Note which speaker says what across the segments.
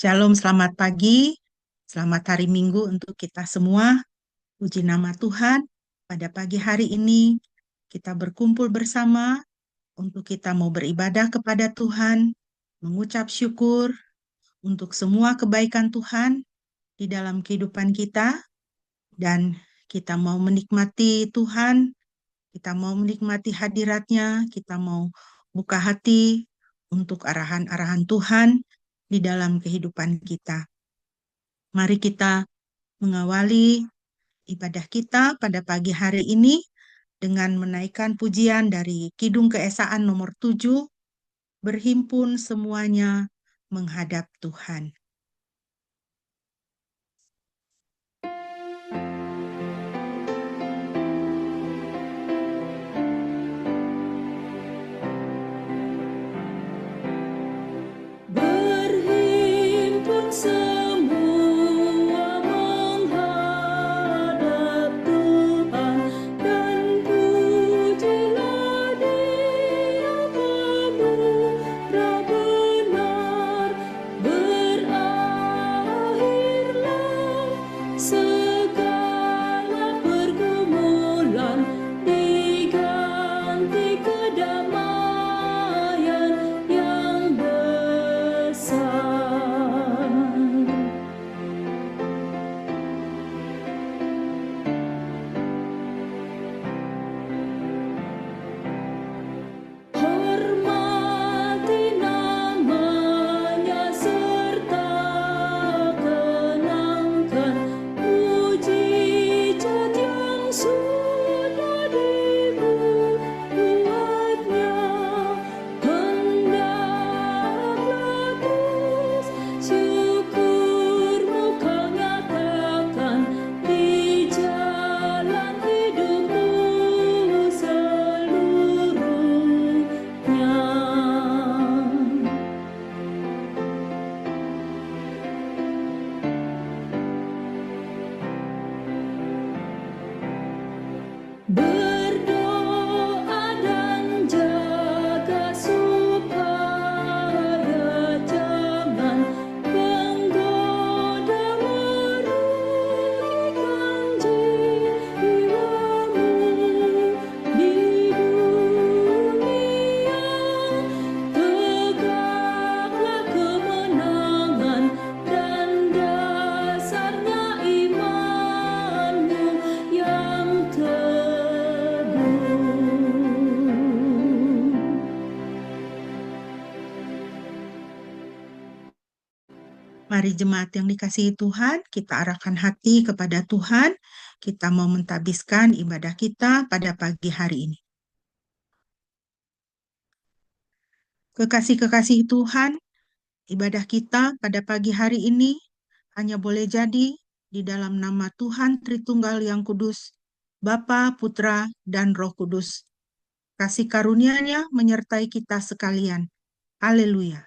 Speaker 1: Shalom, selamat pagi, selamat hari Minggu untuk kita semua. Puji nama Tuhan, pada pagi hari ini kita berkumpul bersama untuk kita mau beribadah kepada Tuhan, mengucap syukur untuk semua kebaikan Tuhan di dalam kehidupan kita, dan kita mau menikmati Tuhan, kita mau menikmati hadiratnya, kita mau buka hati untuk arahan-arahan Tuhan di dalam kehidupan kita. Mari kita mengawali ibadah kita pada pagi hari ini dengan menaikkan pujian dari Kidung Keesaan nomor 7, berhimpun semuanya menghadap Tuhan.
Speaker 2: Berhimpun semua menghadap Tuhan, dan pujilah Dia pemurah benar. Berakhirlah segala pergumulan, diganti kedamaian yang besar. Hormati namanya serta kenangkan mujizat yang sudah dibuatnya. Hendaklah terus syukurmu kau nyatakan di jalan hidupmu seluruhnya. Berdoa dan jaga supaya jangan penggoda merugikan jiwamu di dunia. Tegaklah kemenangan dan dasarnya imanmu yang teguh.
Speaker 1: Mari jemaat yang dikasihi Tuhan, kita arahkan hati kepada Tuhan. Kita mau mentabiskan ibadah kita pada pagi hari ini. Kekasih-kekasih Tuhan, ibadah kita pada pagi hari ini hanya boleh jadi di dalam nama Tuhan Tritunggal yang Kudus, Bapa, Putra, dan Roh Kudus. Kasih karunia-Nya menyertai kita sekalian. Haleluya.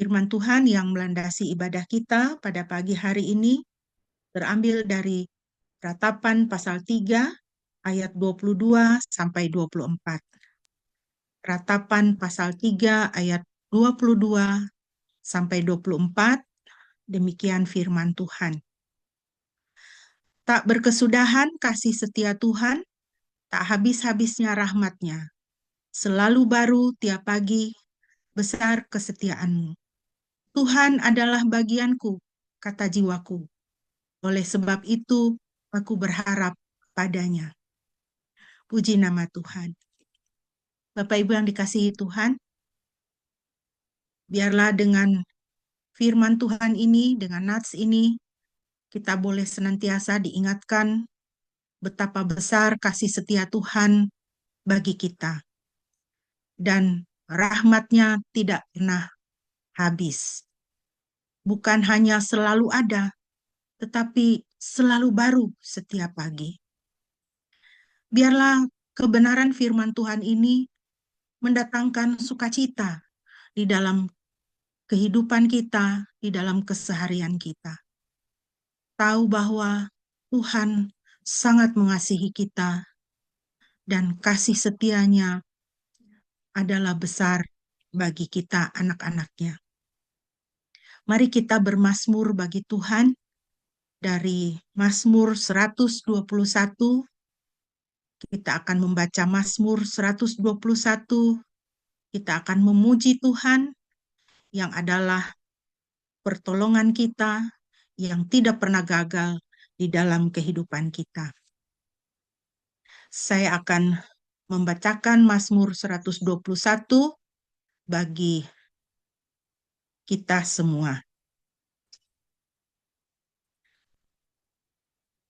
Speaker 1: Firman Tuhan yang melandasi ibadah kita pada pagi hari ini terambil dari Ratapan pasal 3 ayat 22 sampai 24. Ratapan pasal 3 ayat 22 sampai 24, demikian firman Tuhan. Tak berkesudahan kasih setia Tuhan, tak habis-habisnya rahmat-Nya. Selalu baru tiap pagi, besar kesetiaan-Mu. Tuhan adalah bagianku, kata jiwaku. Oleh sebab itu, aku berharap padanya. Puji nama Tuhan. Bapak Ibu yang dikasihi Tuhan, biarlah dengan firman Tuhan ini, dengan nats ini, kita boleh senantiasa diingatkan betapa besar kasih setia Tuhan bagi kita. dan rahmat-Nya tidak pernah habis. Bukan hanya selalu ada, tetapi selalu baru setiap pagi. Biarlah kebenaran firman Tuhan ini mendatangkan sukacita di dalam kehidupan kita, di dalam keseharian kita. Tahu bahwa Tuhan sangat mengasihi kita dan kasih setia-Nya adalah besar bagi kita anak-anak-Nya. Mari kita bermazmur bagi Tuhan dari Mazmur 121. Kita akan membaca Mazmur 121. Kita akan memuji Tuhan yang adalah pertolongan kita yang tidak pernah gagal di dalam kehidupan kita. Saya akan membacakan Mazmur 121 bagi kita semua.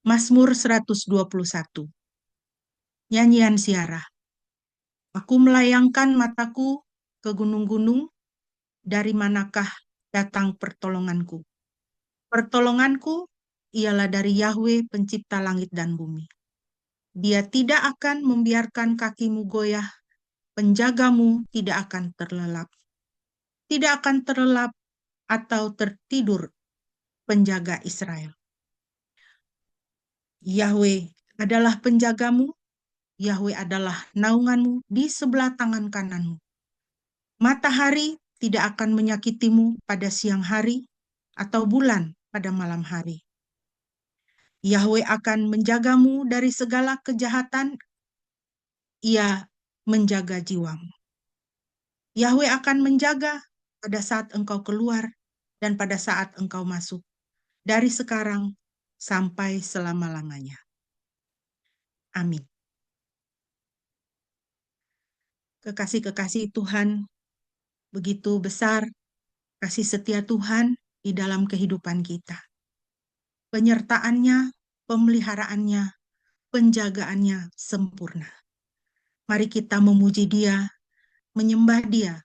Speaker 1: Mazmur 121. Nyanyian Ziarah. Aku melayangkan mataku ke gunung-gunung, dari manakah datang pertolonganku? Pertolonganku ialah dari Yahweh pencipta langit dan bumi. Dia tidak akan membiarkan kakimu goyah, penjagamu tidak akan terlelap. Tidak akan terlelap atau tertidur penjaga Israel. Yahweh adalah penjagamu, Yahweh adalah naunganmu di sebelah tangan kananmu. Matahari tidak akan menyakitimu pada siang hari, atau bulan pada malam hari. Yahweh akan menjagamu dari segala kejahatan, Ia menjaga jiwamu. Yahweh akan menjaga pada saat engkau keluar dan pada saat engkau masuk, dari sekarang sampai selama-lamanya. Amin. Kekasih-kekasih Tuhan, begitu besar kasih setia Tuhan di dalam kehidupan kita. Penyertaannya, pemeliharaannya, penjagaannya sempurna. Mari kita memuji Dia, menyembah Dia,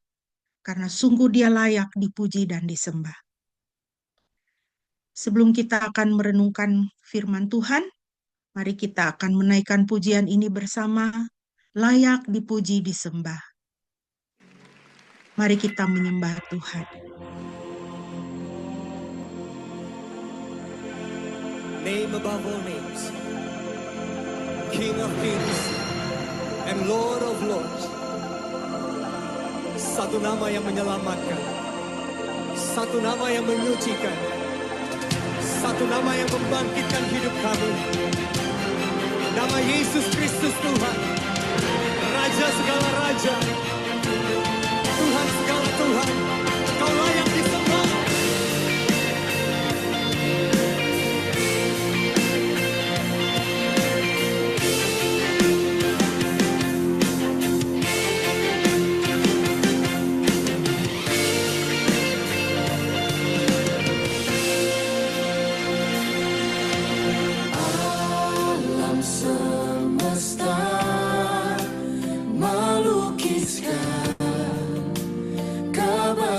Speaker 1: karena sungguh Dia layak dipuji dan disembah. Sebelum kita akan merenungkan firman Tuhan, mari kita akan menaikkan pujian ini bersama, layak dipuji disembah. Mari kita menyembah Tuhan.
Speaker 3: Name above all names, King of kings and Lord of lords. Satu nama yang menyelamatkan, satu nama yang menyucikan, satu nama yang membangkitkan hidup kami. Nama Yesus Kristus Tuhan, Raja segala raja, Tuhan segala Tuhan. Kau layak disembah.
Speaker 2: Alam semesta melukiskan kabar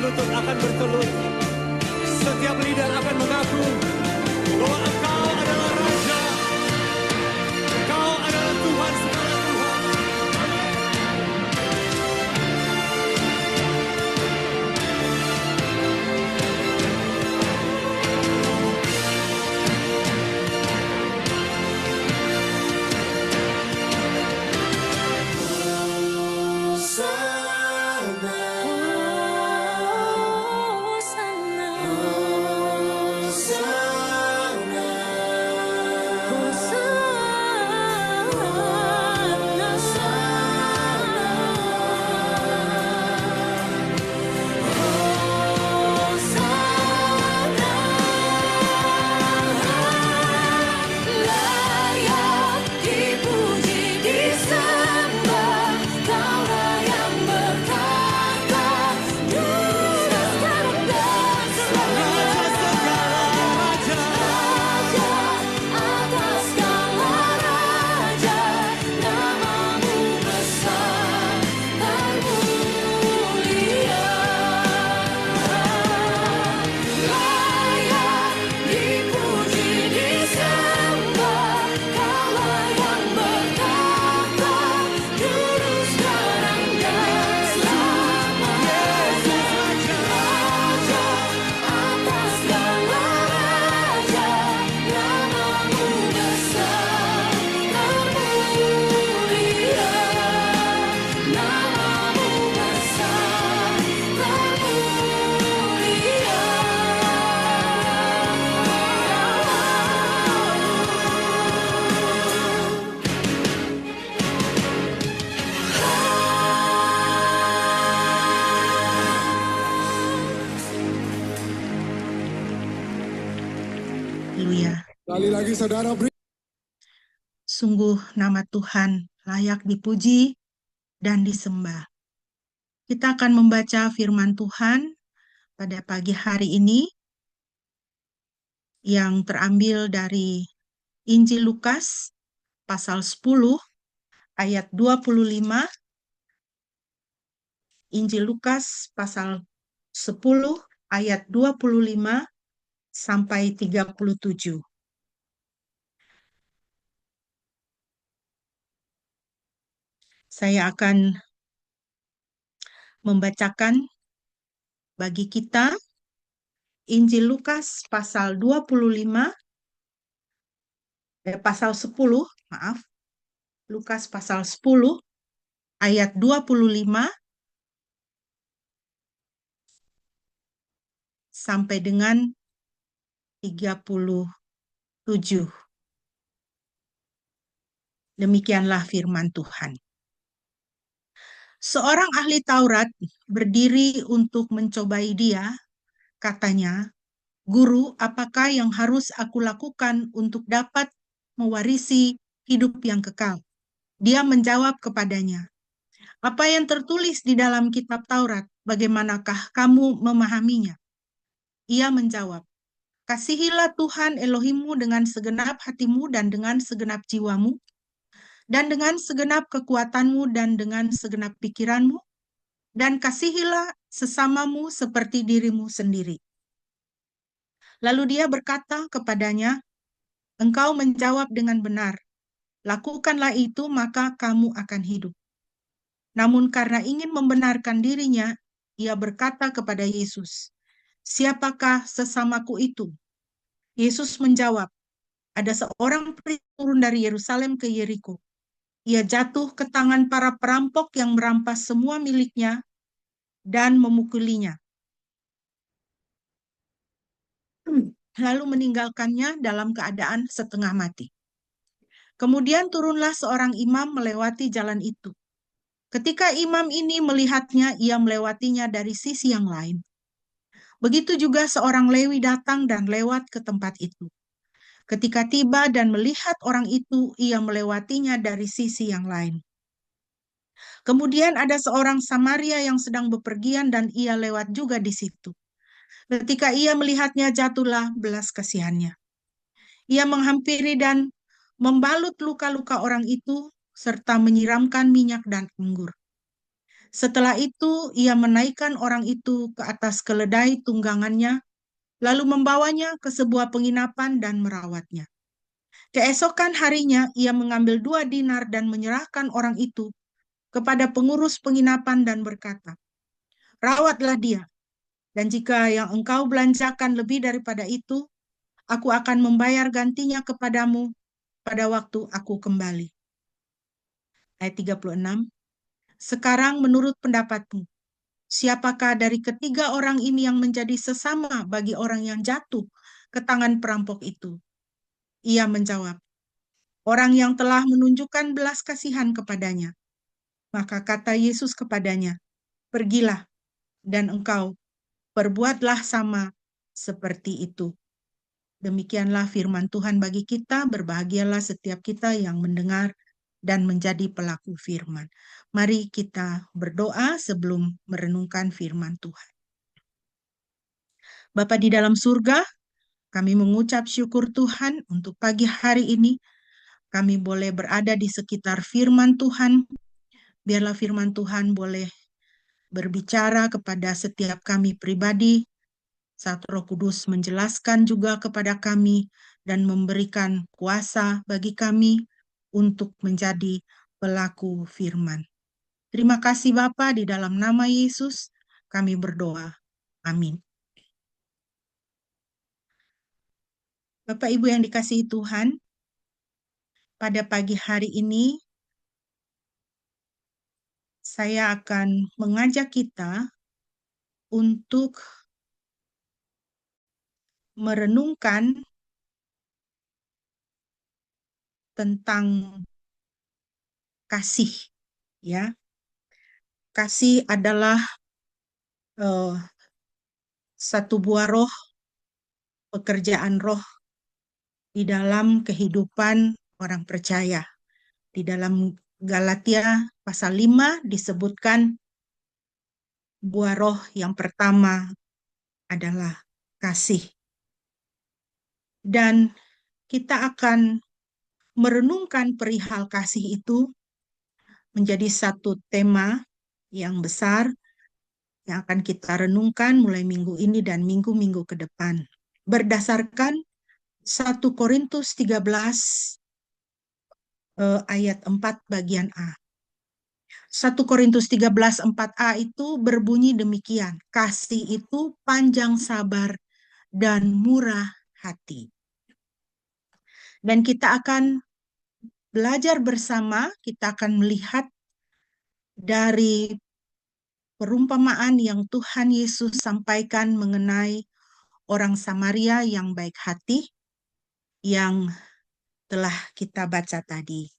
Speaker 3: lutut akan bertelut. Setiap lidah akan mengaku bahwa Engkau adalah Raja. Engkau adalah Tuhan segala Tuhan.
Speaker 2: Layak dipuji, disembah, Kaulah yang bertata, dulu sekarang dan selamanya.
Speaker 3: Raja,
Speaker 2: Raja atas segala raja, namamu besar dan mulia. Layak dipuji, disembah, Kaulah yang bertata, dulu sekarang dan selamanya. Raja atas segala raja, namamu besar dan mulia. Namamu besar dan
Speaker 1: Haleluya.
Speaker 4: Sekali lagi saudara beri.
Speaker 1: Sungguh nama Tuhan layak dipuji dan disembah. Kita akan membaca firman Tuhan pada pagi hari ini yang terambil dari Injil Lukas pasal 10 ayat 25. Injil Lukas pasal 10 ayat 25 sampai 37. Saya akan membacakan bagi kita Injil Lukas pasal 25, pasal 10, maaf. Lukas pasal 10 ayat 25 sampai dengan 37. Demikianlah firman Tuhan. Seorang ahli Taurat berdiri untuk mencobai dia, katanya, "Guru, apakah yang harus aku lakukan untuk dapat mewarisi hidup yang kekal?" Dia menjawab kepadanya, "Apa yang tertulis di dalam kitab Taurat, bagaimanakah kamu memahaminya?" Ia menjawab, "Kasihilah Tuhan Elohimmu dengan segenap hatimu dan dengan segenap jiwamu, dan dengan segenap kekuatanmu dan dengan segenap pikiranmu, dan kasihilah sesamamu seperti dirimu sendiri." Lalu dia berkata kepadanya, "Engkau menjawab dengan benar. Lakukanlah itu, maka kamu akan hidup." Namun karena ingin membenarkan dirinya, ia berkata kepada Yesus, "Siapakah sesamaku itu?" Yesus menjawab, "Ada seorang pria turun dari Yerusalem ke Yeriko. Ia jatuh ke tangan para perampok yang merampas semua miliknya dan memukulinya, lalu meninggalkannya dalam keadaan setengah mati. Kemudian turunlah seorang imam melewati jalan itu. Ketika imam ini melihatnya, ia melewatinya dari sisi yang lain. Begitu juga seorang Lewi datang dan lewat ke tempat itu. Ketika tiba dan melihat orang itu, ia melewatinya dari sisi yang lain. Kemudian ada seorang Samaria yang sedang bepergian dan ia lewat juga di situ. Ketika ia melihatnya, jatuhlah belas kasihannya. Ia menghampiri dan membalut luka-luka orang itu serta menyiramkan minyak dan anggur. Setelah itu, ia menaikkan orang itu ke atas keledai tunggangannya, lalu membawanya ke sebuah penginapan dan merawatnya. Keesokan harinya, ia mengambil 2 dinar dan menyerahkan orang itu kepada pengurus penginapan dan berkata, "Rawatlah dia, dan jika yang engkau belanjakan lebih daripada itu, aku akan membayar gantinya kepadamu pada waktu aku kembali." Ayat 36. Sekarang menurut pendapatmu, siapakah dari ketiga orang ini yang menjadi sesama bagi orang yang jatuh ke tangan perampok itu? Ia menjawab, orang yang telah menunjukkan belas kasihan kepadanya. Maka kata Yesus kepadanya, "Pergilah dan engkau perbuatlah sama seperti itu." Demikianlah firman Tuhan bagi kita. Berbahagialah setiap kita yang mendengar dan menjadi pelaku firman. Mari kita berdoa sebelum merenungkan firman Tuhan. Bapa di dalam surga, kami mengucap syukur Tuhan untuk pagi hari ini. Kami boleh berada di sekitar firman Tuhan. Biarlah firman Tuhan boleh berbicara kepada setiap kami pribadi, saat Roh Kudus menjelaskan juga kepada kami dan memberikan kuasa bagi kami untuk menjadi pelaku firman. Terima kasih Bapa, di dalam nama Yesus kami berdoa. Amin. Bapak Ibu yang dikasihi Tuhan, pada pagi hari ini saya akan mengajak kita untuk merenungkan tentang kasih, ya. Kasih adalah eh, satu buah roh, pekerjaan roh di dalam kehidupan orang percaya. Di dalam Galatia pasal 5 disebutkan buah roh yang pertama adalah kasih. Dan kita akan merenungkan perihal kasih itu menjadi satu tema yang besar yang akan kita renungkan mulai minggu ini dan minggu-minggu ke depan. Berdasarkan 1 Korintus 13 ayat 4 bagian A. 1 Korintus 13 4a itu berbunyi demikian. Kasih itu panjang sabar dan murah hati. Dan kita akan belajar bersama, kita akan melihat dari perumpamaan yang Tuhan Yesus sampaikan mengenai orang Samaria yang baik hati yang telah kita baca tadi.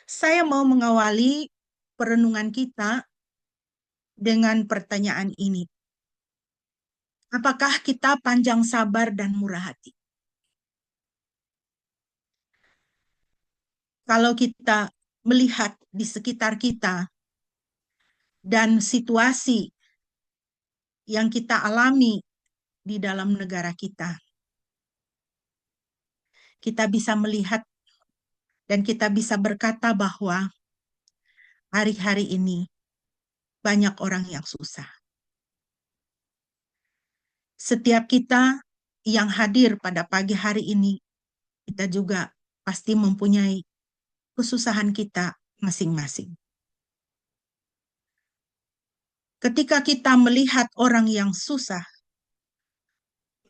Speaker 1: Saya mau mengawali perenungan kita dengan pertanyaan ini. Apakah kita panjang sabar dan murah hati? Kalau kita melihat di sekitar kita dan situasi yang kita alami di dalam negara kita, kita bisa melihat dan kita bisa berkata bahwa hari-hari ini banyak orang yang susah. Setiap kita yang hadir pada pagi hari ini, kita juga pasti mempunyai kesusahan kita masing-masing. Ketika kita melihat orang yang susah,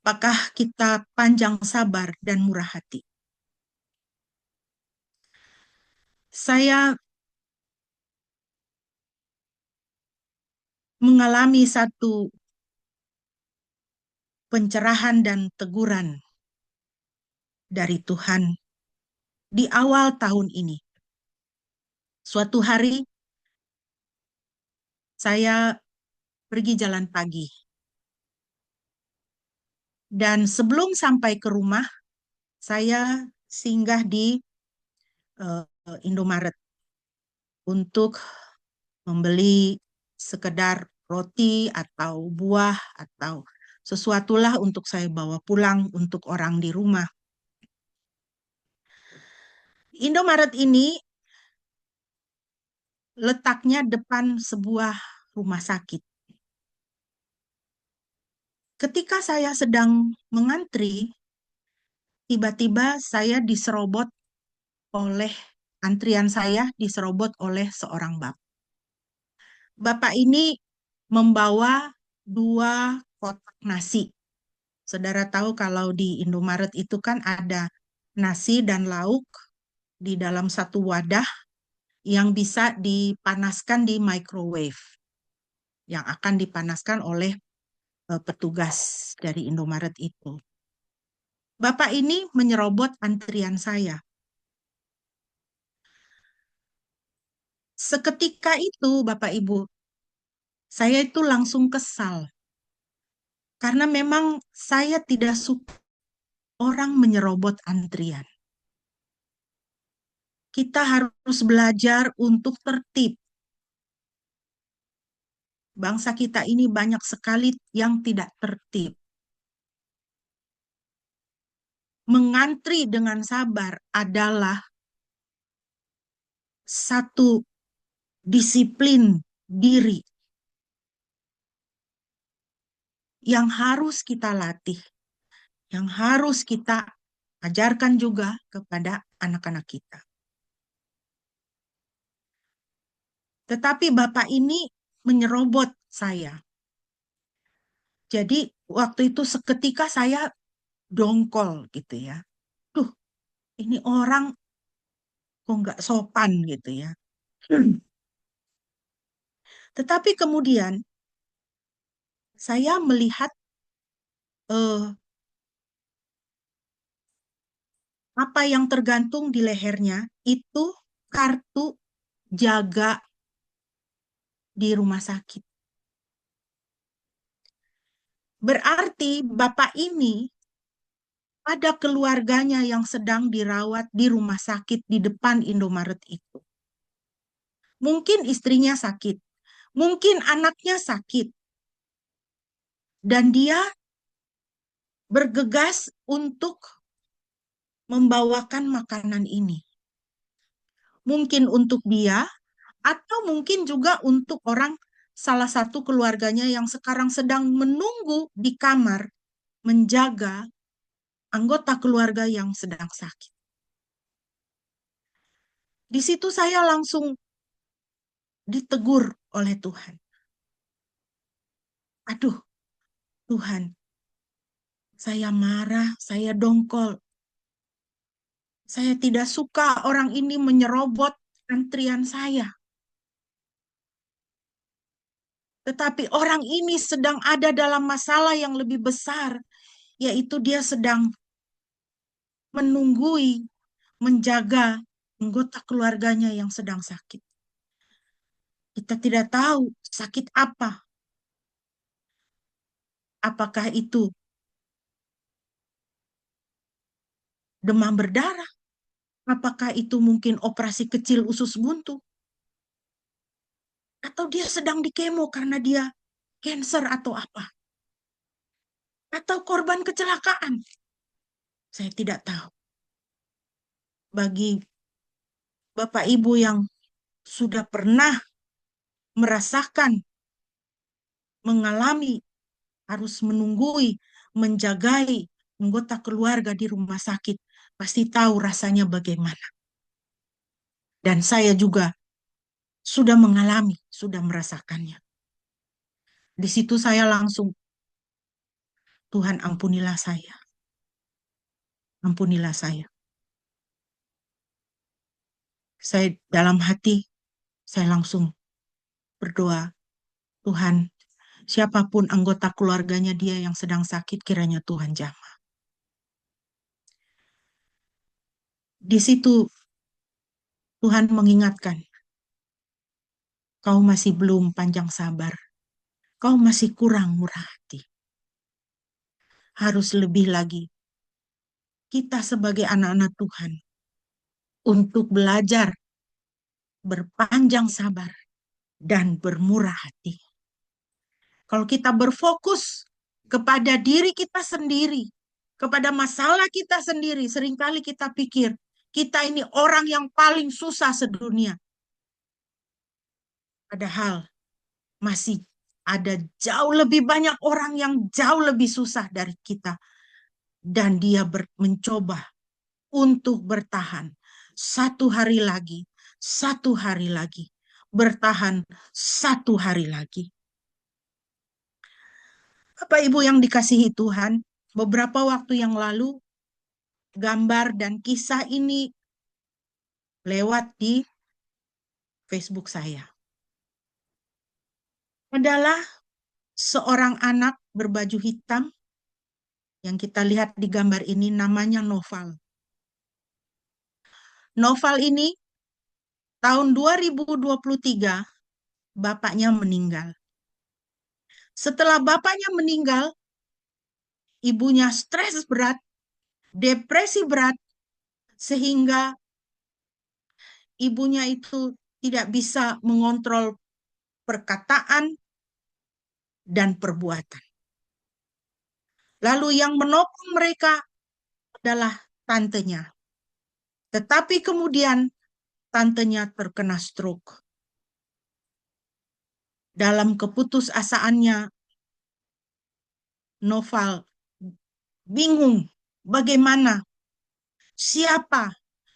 Speaker 1: apakah kita panjang sabar dan murah hati? Saya mengalami satu pencerahan dan teguran dari Tuhan di awal tahun ini. Suatu hari saya pergi jalan pagi. Dan sebelum sampai ke rumah, saya singgah di Indomaret untuk membeli sekedar roti atau buah atau sesuatulah untuk saya bawa pulang untuk orang di rumah. Indomaret ini letaknya depan sebuah rumah sakit. Ketika saya sedang mengantri, tiba-tiba saya diserobot oleh antrian saya diserobot oleh seorang bapak. Bapak ini membawa 2 kotak nasi. Saudara tahu kalau di Indomaret itu kan ada nasi dan lauk di dalam satu wadah yang bisa dipanaskan di microwave, yang akan dipanaskan oleh petugas dari Indomaret itu. Bapak ini menyerobot antrian saya. Seketika itu, Bapak Ibu, saya itu langsung kesal. Karena memang saya tidak suka orang menyerobot antrian. Kita harus belajar untuk tertib. Bangsa kita ini banyak sekali yang tidak tertib. Mengantri dengan sabar adalah satu disiplin diri yang harus kita latih, yang harus kita ajarkan juga kepada anak-anak kita. Tetapi Bapak ini menyerobot saya. Jadi waktu itu seketika saya dongkol gitu ya. Duh, ini orang kok nggak sopan gitu ya. Tetapi kemudian saya melihat eh, apa yang tergantung di lehernya itu kartu jaga di rumah sakit. Berarti Bapak ini ada keluarganya yang sedang dirawat di rumah sakit di depan Indomaret itu. Mungkin istrinya sakit, mungkin anaknya sakit, dan dia bergegas untuk membawakan makanan ini. Mungkin untuk dia, atau mungkin juga untuk salah satu keluarganya yang sekarang sedang menunggu di kamar menjaga anggota keluarga yang sedang sakit. Di situ saya langsung ditegur oleh Tuhan. Aduh, Tuhan, saya marah, saya dongkol. Saya tidak suka orang ini menyerobot antrian saya. Tetapi orang ini sedang ada dalam masalah yang lebih besar, yaitu dia sedang menunggui, menjaga anggota keluarganya yang sedang sakit. Kita tidak tahu sakit apa. Apakah itu demam berdarah? Apakah itu mungkin operasi kecil usus buntu? Atau dia sedang dikemo karena dia cancer atau apa? Atau korban kecelakaan? Saya tidak tahu. Bagi Bapak Ibu yang sudah pernah merasakan, mengalami, harus menunggui, menjagai anggota keluarga di rumah sakit, pasti tahu rasanya bagaimana. Dan saya juga sudah mengalami, sudah merasakannya. Di situ saya langsung, Tuhan ampunilah saya. Ampunilah saya. Saya dalam hati, saya langsung berdoa, Tuhan, siapapun anggota keluarganya dia yang sedang sakit, kiranya Tuhan jamah. Di situ Tuhan mengingatkan, kau masih belum panjang sabar, kau masih kurang murah hati. Harus lebih lagi kita sebagai anak-anak Tuhan untuk belajar berpanjang sabar dan bermurah hati. Kalau kita berfokus kepada diri kita sendiri, kepada masalah kita sendiri, seringkali kita pikir kita ini orang yang paling susah sedunia. Padahal masih ada jauh lebih banyak orang yang jauh lebih susah dari kita. Dan dia mencoba untuk bertahan. Satu hari lagi, satu hari lagi. Bertahan satu hari lagi. Bapak Ibu yang dikasihi Tuhan, beberapa waktu yang lalu gambar dan kisah ini lewat di Facebook saya. Adalah seorang anak berbaju hitam yang kita lihat di gambar ini namanya Noval. Noval ini tahun 2023 bapaknya meninggal. Setelah bapaknya meninggal, ibunya stres berat, depresi berat, sehingga ibunya itu tidak bisa mengontrol perkataan dan perbuatan. Lalu yang menopang mereka adalah tantenya. Tetapi kemudian tantenya terkena stroke. Dalam keputusasaannya, Noval bingung bagaimana, siapa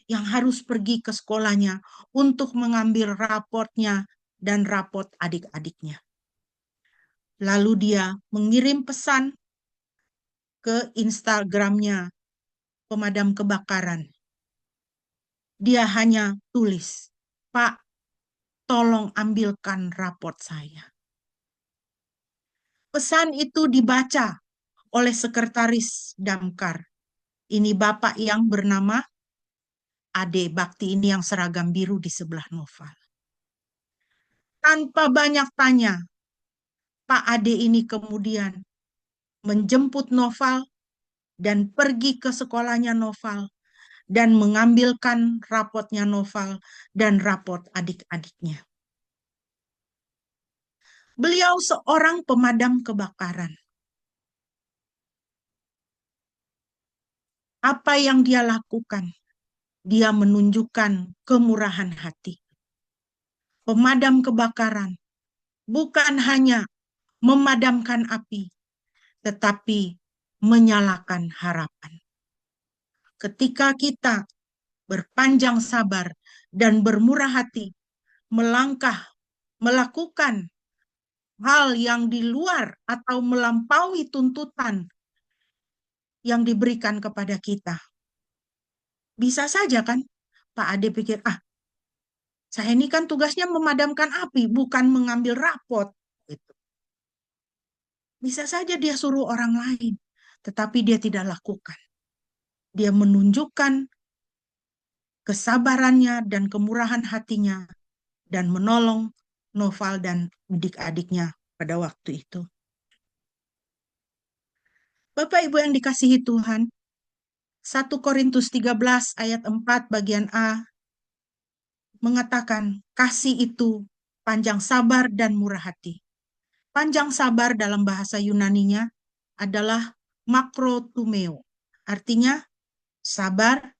Speaker 1: yang harus pergi ke sekolahnya untuk mengambil raportnya dan raport adik-adiknya. Lalu dia mengirim pesan ke Instagramnya pemadam kebakaran. Dia hanya tulis, "Pak, tolong ambilkan raport saya." Pesan itu dibaca oleh sekretaris Damkar. Ini bapak yang bernama Ade Bakti ini yang seragam biru di sebelah Noval. Tanpa banyak tanya, Pak Ade ini kemudian menjemput Noval dan pergi ke sekolahnya Noval dan mengambilkan raportnya Noval dan raport adik-adiknya. Beliau seorang pemadam kebakaran. Apa yang dia lakukan? Dia menunjukkan kemurahan hati. Pemadam kebakaran bukan hanya memadamkan api, tetapi menyalakan harapan. Ketika kita berpanjang sabar dan bermurah hati, melangkah, melakukan hal yang di luar atau melampaui tuntutan yang diberikan kepada kita. Bisa saja kan Pak Ade pikir, saya ini kan tugasnya memadamkan api, bukan mengambil rapot. Gitu. Bisa saja dia suruh orang lain, tetapi dia tidak lakukan. Dia menunjukkan kesabarannya dan kemurahan hatinya dan menolong Noval dan adik-adiknya pada waktu itu. Bapak Ibu yang dikasihi Tuhan, 1 Korintus 13 ayat 4 bagian A mengatakan kasih itu panjang sabar dan murah hati. Panjang sabar dalam bahasa Yunaninya adalah makrotumeo. Artinya sabar,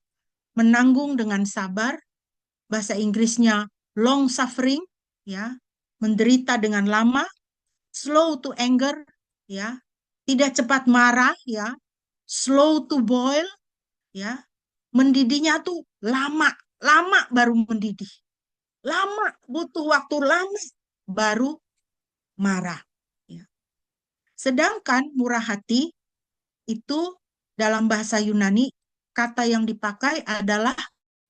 Speaker 1: menanggung dengan sabar. Bahasa Inggrisnya long suffering, ya, menderita dengan lama, slow to anger, ya, tidak cepat marah, ya, slow to boil, ya, mendidihnya tuh lama, lama baru mendidih, lama butuh waktu lama baru marah. Ya. Sedangkan murah hati itu dalam bahasa Yunani kata yang dipakai adalah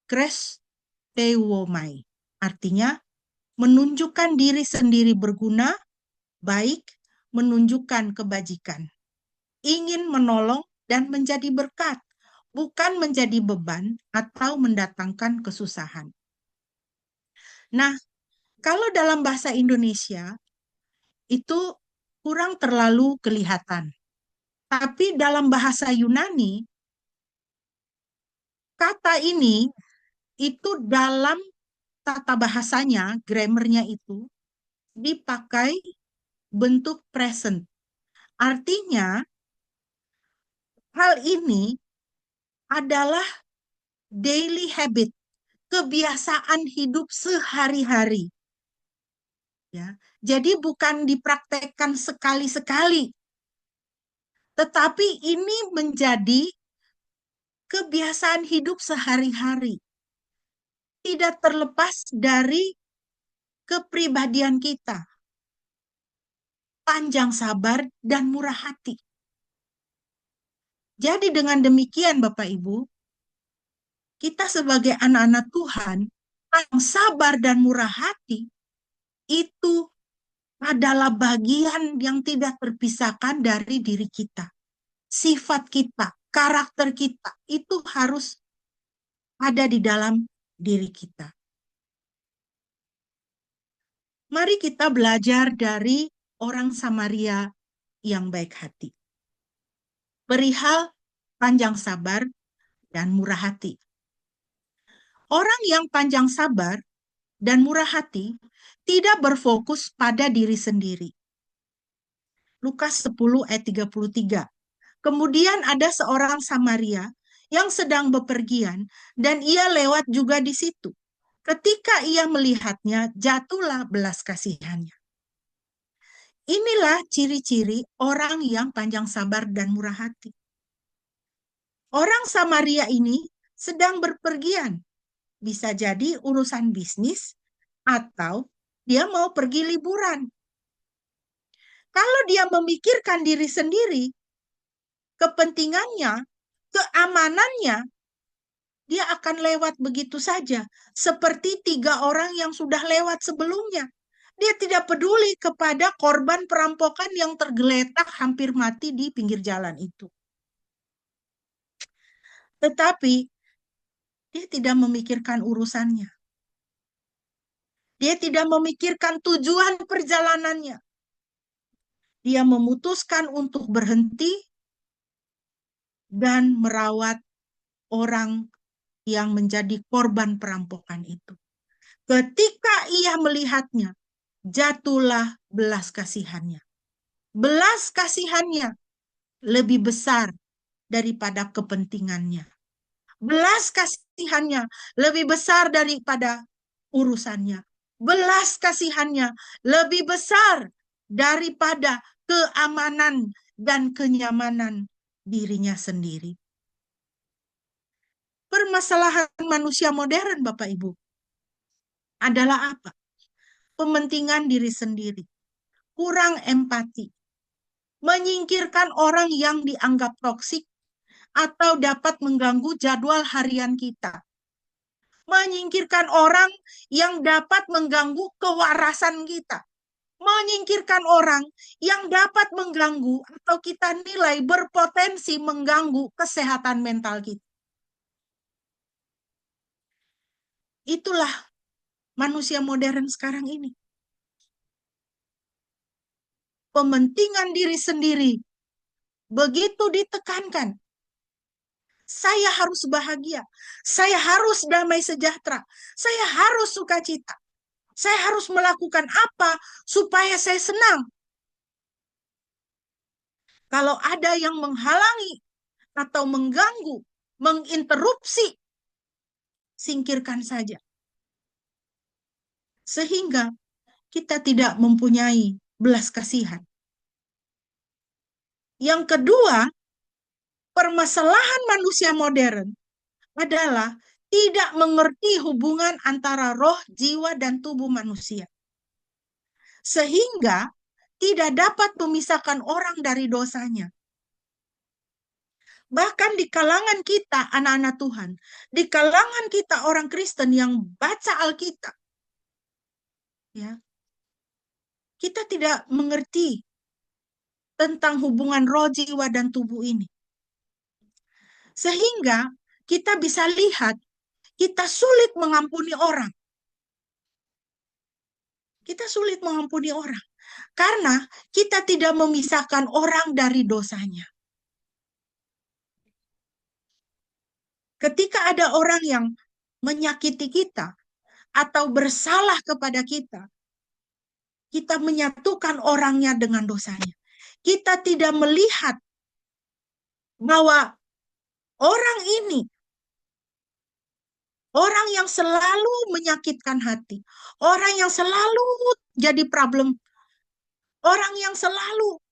Speaker 1: kresteuomai. Artinya menunjukkan diri sendiri berguna, baik, menunjukkan kebajikan, ingin menolong dan menjadi berkat, bukan menjadi beban atau mendatangkan kesusahan. Nah, kalau dalam bahasa Indonesia itu kurang terlalu kelihatan. Tapi dalam bahasa Yunani, kata ini itu dalam tata bahasanya, grammarnya itu dipakai bentuk present. Artinya, hal ini adalah daily habit, kebiasaan hidup sehari-hari. Ya. Jadi bukan dipraktekkan sekali-sekali, tetapi ini menjadi kebiasaan hidup sehari-hari, tidak terlepas dari kepribadian kita, panjang sabar dan murah hati. Jadi dengan demikian Bapak Ibu, kita sebagai anak-anak Tuhan, yang sabar dan murah hati itu adalah bagian yang tidak terpisahkan dari diri kita. Sifat kita, karakter kita, itu harus ada di dalam diri kita. Mari kita belajar dari orang Samaria yang baik hati. Perihal panjang sabar dan murah hati. Orang yang panjang sabar dan murah hati tidak berfokus pada diri sendiri. Lukas 10 ayat 33. Kemudian ada seorang Samaria yang sedang bepergian dan ia lewat juga di situ. Ketika ia melihatnya, jatuhlah belas kasihannya. Inilah ciri-ciri orang yang panjang sabar dan murah hati. Orang Samaria ini sedang berpergian. Bisa jadi urusan bisnis atau dia mau pergi liburan. Kalau dia memikirkan diri sendiri, kepentingannya, keamanannya, dia akan lewat begitu saja. Seperti 3 orang yang sudah lewat sebelumnya. Dia tidak peduli kepada korban perampokan yang tergeletak hampir mati di pinggir jalan itu. Tetapi dia tidak memikirkan urusannya. Dia tidak memikirkan tujuan perjalanannya. Dia memutuskan untuk berhenti dan merawat orang yang menjadi korban perampokan itu. Ketika ia melihatnya, jatuhlah belas kasihannya. Belas kasihannya lebih besar daripada kepentingannya. Belas kasihannya lebih besar daripada urusannya. Belas kasihannya lebih besar daripada keamanan dan kenyamanan dirinya sendiri. Permasalahan manusia modern, Bapak Ibu, adalah apa? Pementingan diri sendiri, kurang empati, menyingkirkan orang yang dianggap toksik atau dapat mengganggu jadwal harian kita, menyingkirkan orang yang dapat mengganggu kewarasan kita, menyingkirkan orang yang dapat mengganggu atau kita nilai berpotensi mengganggu kesehatan mental kita. Itulah manusia modern sekarang ini. Pementingan diri sendiri begitu ditekankan. Saya harus bahagia. Saya harus damai sejahtera. Saya harus sukacita. Saya harus melakukan apa supaya saya senang. Kalau ada yang menghalangi atau mengganggu, menginterupsi, singkirkan saja. Sehingga kita tidak mempunyai belas kasihan. Yang kedua, permasalahan manusia modern adalah tidak mengerti hubungan antara roh, jiwa, dan tubuh manusia. Sehingga tidak dapat memisahkan orang dari dosanya. Bahkan di kalangan kita, anak-anak Tuhan, di kalangan kita orang Kristen yang baca Alkitab, ya, kita tidak mengerti tentang hubungan roh, jiwa, dan tubuh ini. Sehingga kita bisa lihat, kita sulit mengampuni orang. Kita sulit mengampuni orang. Karena kita tidak memisahkan orang dari dosanya. Ketika ada orang yang menyakiti kita atau bersalah kepada kita, kita menyatukan orangnya dengan dosanya. Kita tidak melihat bahwa orang ini Orang yang selalu menyakitkan hati, orang yang selalu jadi problem, orang yang selalu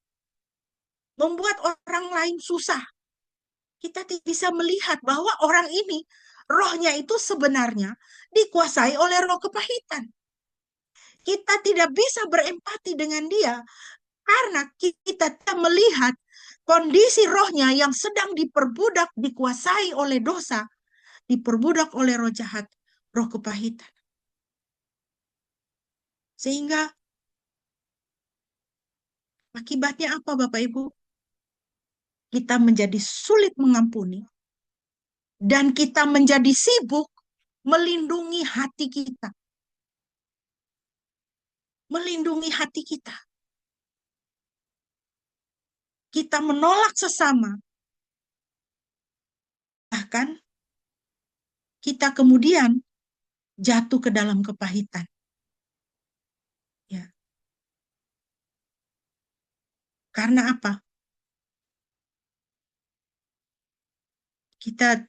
Speaker 1: membuat orang lain susah. Kita bisa melihat bahwa orang ini, rohnya itu sebenarnya dikuasai oleh roh kepahitan. Kita tidak bisa berempati dengan dia karena kita tidak melihat kondisi rohnya yang sedang diperbudak, dikuasai oleh dosa, diperbudak oleh roh jahat, roh kepahitan. Sehingga akibatnya apa Bapak Ibu? Kita menjadi sulit mengampuni dan kita menjadi sibuk melindungi hati kita. Melindungi hati kita. Kita menolak sesama. Bahkan kita kemudian jatuh ke dalam kepahitan. Ya. Karena apa? Kita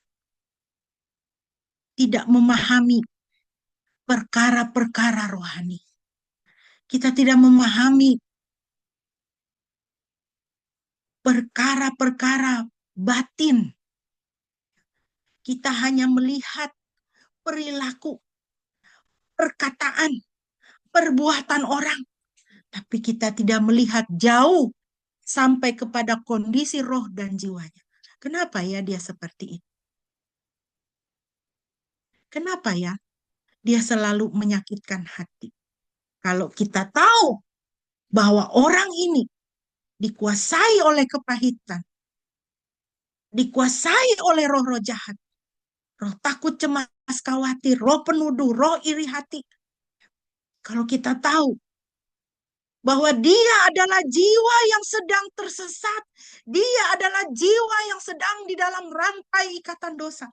Speaker 1: tidak memahami perkara-perkara rohani. Kita tidak memahami perkara-perkara batin. Kita hanya melihat perilaku, perkataan, perbuatan orang. Tapi kita tidak melihat jauh sampai kepada kondisi roh dan jiwanya. Kenapa ya dia seperti itu? Kenapa ya dia selalu menyakitkan hati? Kalau kita tahu bahwa orang ini dikuasai oleh kepahitan, dikuasai oleh roh-roh jahat, roh takut, cemas, khawatir, roh penuduh, roh iri hati. Kalau kita tahu bahwa dia adalah jiwa yang sedang tersesat, dia adalah jiwa yang sedang di dalam rantai ikatan dosa.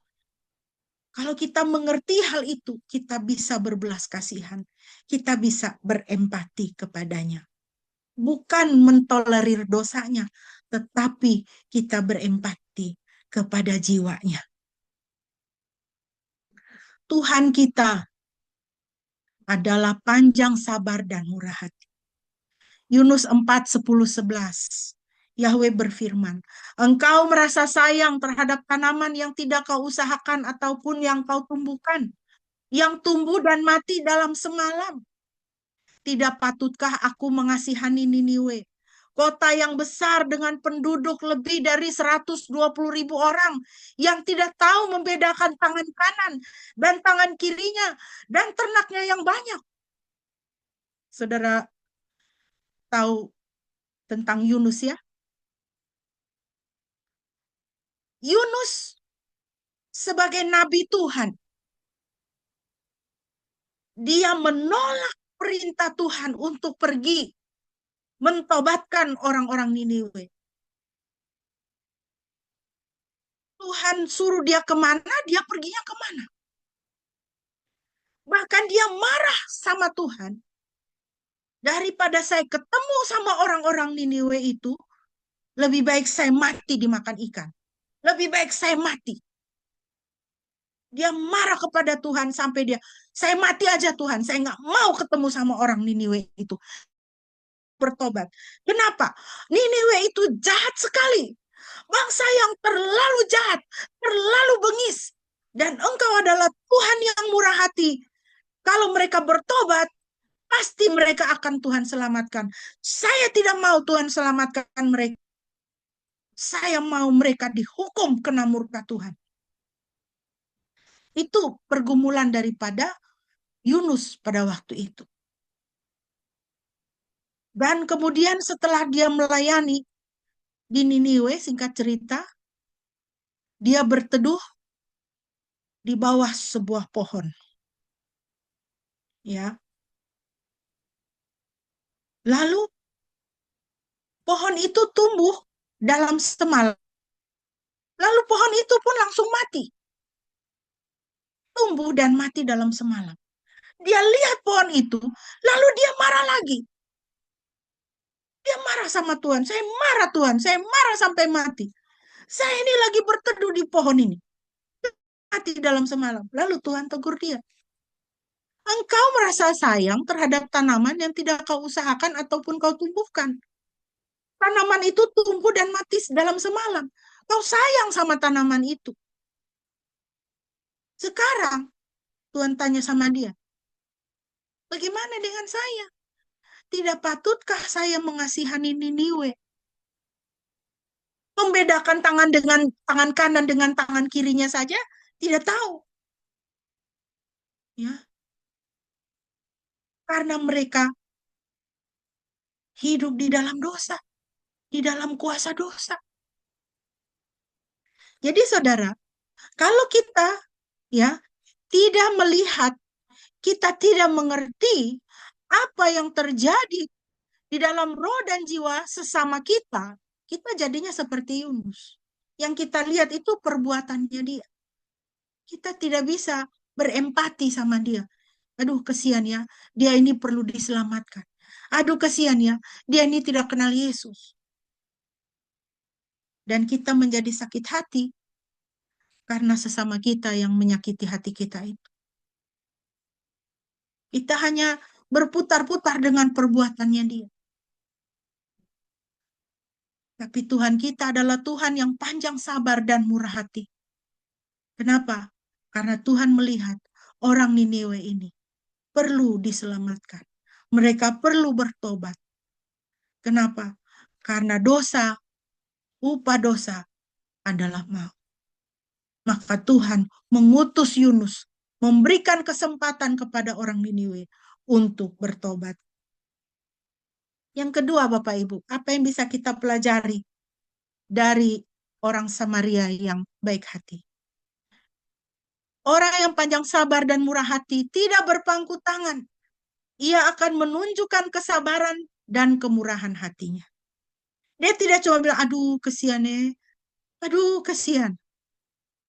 Speaker 1: Kalau kita mengerti hal itu, kita bisa berbelas kasihan, kita bisa berempati kepadanya. Bukan mentolerir dosanya, tetapi kita berempati kepada jiwanya. Tuhan kita adalah panjang sabar dan murah hati. Yunus 4, 10, 11. Yahweh berfirman, engkau merasa sayang terhadap tanaman yang tidak kau usahakan ataupun yang kau tumbuhkan, yang tumbuh dan mati dalam semalam. Tidak patutkah aku mengasihani Niniwe, kota yang besar dengan penduduk lebih dari 120.000 orang, yang tidak tahu membedakan tangan kanan dan tangan kirinya, dan ternaknya yang banyak. Saudara tahu tentang Yunus ya? Yunus sebagai nabi Tuhan, dia menolak perintah Tuhan untuk pergi mentobatkan orang-orang Niniwe. Tuhan suruh dia kemana, dia perginya kemana. Bahkan dia marah sama Tuhan. Daripada saya ketemu sama orang-orang Niniwe itu, lebih baik saya mati dimakan ikan. Lebih baik saya mati. Dia marah kepada Tuhan sampai dia, saya mati aja Tuhan, saya nggak mau ketemu sama orang Niniwe itu. Bertobat. Kenapa? Niniwe itu jahat sekali. Bangsa yang terlalu jahat, terlalu bengis. Dan engkau adalah Tuhan yang murah hati. Kalau mereka bertobat, pasti mereka akan Tuhan selamatkan. Saya tidak mau Tuhan selamatkan mereka. Saya mau mereka dihukum kena murka Tuhan. Itu pergumulan daripada Yunus pada waktu itu. Dan kemudian setelah dia melayani di Niniwe, singkat cerita, dia berteduh di bawah sebuah pohon. Ya. Lalu pohon itu tumbuh dalam semalam. Lalu pohon itu pun langsung mati. Tumbuh dan mati dalam semalam. Dia lihat pohon itu, lalu dia marah lagi. Dia marah sama Tuhan. Saya marah Tuhan, saya marah sampai mati. Saya ini lagi berteduh di pohon ini. mati dalam semalam. Lalu Tuhan tegur dia, engkau merasa sayang terhadap tanaman yang tidak kau usahakan ataupun kau tumbuhkan. Tanaman itu tumbuh dan mati dalam semalam. Kau sayang sama tanaman itu. Sekarang Tuhan tanya sama dia, bagaimana dengan saya? Tidak patutkah saya mengasihani Niniwe? Membedakan tangan dengan tangan kanan dengan tangan kirinya saja tidak tahu. Ya, karena mereka hidup di dalam dosa, di dalam kuasa dosa. Jadi saudara, kalau kita ya tidak melihat, kita tidak mengerti apa yang terjadi di dalam roh dan jiwa sesama kita, kita jadinya seperti Yunus. Yang kita lihat itu perbuatannya dia. Kita tidak bisa berempati sama dia. Aduh, kesian ya, dia ini perlu diselamatkan. Aduh, kesian ya, dia ini tidak kenal Yesus. Dan kita menjadi sakit hati karena sesama kita yang menyakiti hati kita itu. Kita hanya berputar-putar dengan perbuatannya dia. Tapi Tuhan kita adalah Tuhan yang panjang sabar dan murah hati. Kenapa? Karena Tuhan melihat orang Niniwe ini perlu diselamatkan. Mereka perlu bertobat. Kenapa? Karena dosa, upah dosa adalah maut. Maka Tuhan mengutus Yunus, memberikan kesempatan kepada orang Niniwe untuk bertobat. Yang kedua, Bapak Ibu, apa yang bisa kita pelajari dari orang Samaria yang baik hati? Orang yang panjang sabar dan murah hati tidak berpangku tangan. Ia akan menunjukkan kesabaran dan kemurahan hatinya. Dia tidak cuma bilang, aduh kesian ya, aduh kesian.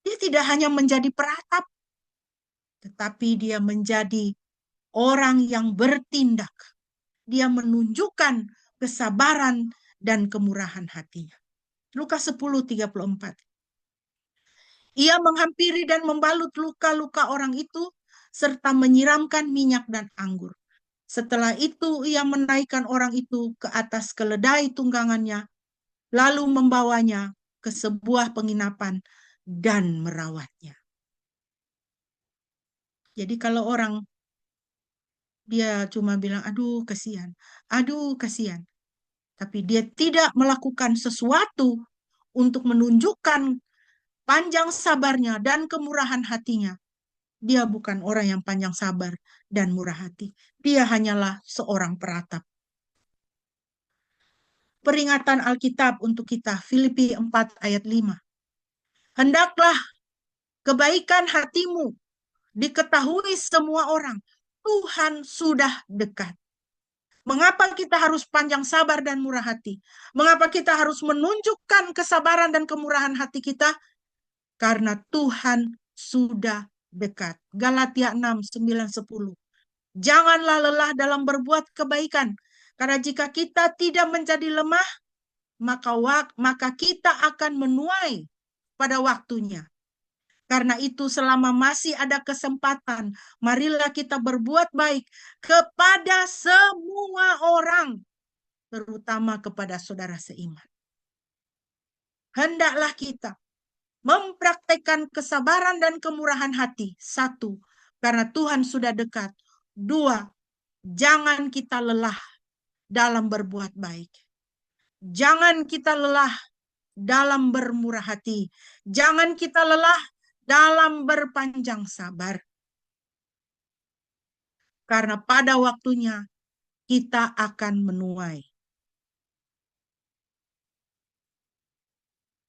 Speaker 1: Dia tidak hanya menjadi peratap, tetapi dia menjadi orang yang bertindak. Dia menunjukkan kesabaran dan kemurahan hatinya. Lukas 10:34. Ia menghampiri dan membalut luka-luka orang itu, serta menyiramkan minyak dan anggur. Setelah itu ia menaikkan orang itu ke atas keledai tunggangannya, lalu membawanya ke sebuah penginapan dan merawatnya. Jadi kalau orang dia cuma bilang, aduh kasihan. Tapi dia tidak melakukan sesuatu untuk menunjukkan panjang sabarnya dan kemurahan hatinya. Dia bukan orang yang panjang sabar dan murah hati. Dia hanyalah seorang peratap. Peringatan Alkitab untuk kita, Filipi 4 ayat 5. Hendaklah kebaikan hatimu diketahui semua orang. Tuhan sudah dekat. Mengapa kita harus panjang sabar dan murah hati? Mengapa kita harus menunjukkan kesabaran dan kemurahan hati kita? Karena Tuhan sudah dekat. Galatia 6, 9, 10. Janganlah lelah dalam berbuat kebaikan. Karena jika kita tidak menjadi lemah, maka kita akan menuai pada waktunya. Karena itu selama masih ada kesempatan, marilah kita berbuat baik kepada semua orang, terutama kepada saudara seiman. Hendaklah kita mempraktekkan kesabaran dan kemurahan hati. 1, karena Tuhan sudah dekat. 2, jangan kita lelah dalam berbuat baik. Jangan kita lelah dalam bermurah hati. Jangan kita lelah dalam berpanjang sabar. Karena pada waktunya kita akan menuai.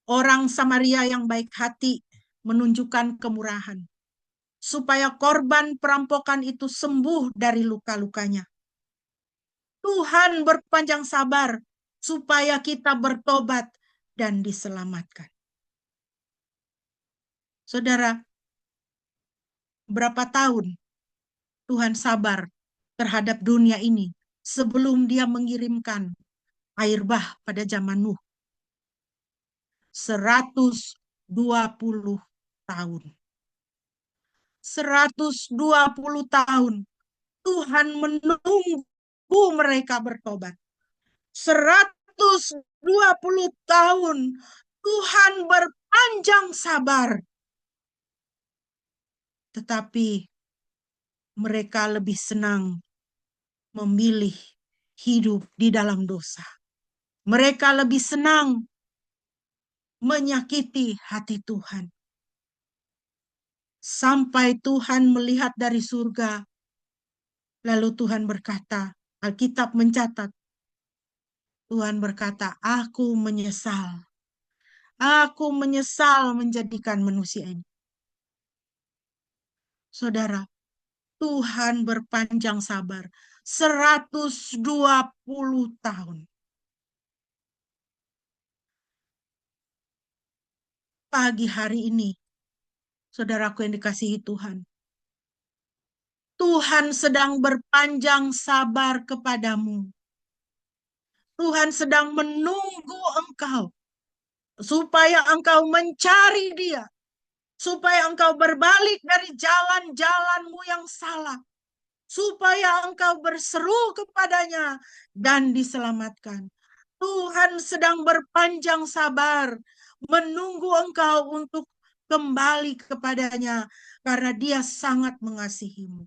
Speaker 1: Orang Samaria yang baik hati menunjukkan kemurahan. Supaya korban perampokan itu sembuh dari luka-lukanya. Tuhan berpanjang sabar supaya kita bertobat dan diselamatkan. Saudara, berapa tahun Tuhan sabar terhadap dunia ini sebelum dia mengirimkan air bah pada zaman Nuh? 120 tahun. 120 tahun Tuhan menunggu mereka bertobat. 120 tahun Tuhan berpanjang sabar. Tetapi mereka lebih senang memilih hidup di dalam dosa. Mereka lebih senang menyakiti hati Tuhan. Sampai Tuhan melihat dari surga. Lalu Tuhan berkata, Alkitab mencatat, Tuhan berkata, aku menyesal. Aku menyesal menjadikan manusia ini. Saudara, Tuhan berpanjang sabar 120 tahun. Pagi hari ini, saudaraku yang dikasihi Tuhan, Tuhan sedang berpanjang sabar kepadamu. Tuhan sedang menunggu engkau supaya engkau mencari Dia, supaya engkau berbalik dari jalan-jalanmu yang salah, supaya engkau berseru kepadanya dan diselamatkan. Tuhan sedang berpanjang sabar menunggu engkau untuk kembali kepadanya karena Dia sangat mengasihimu.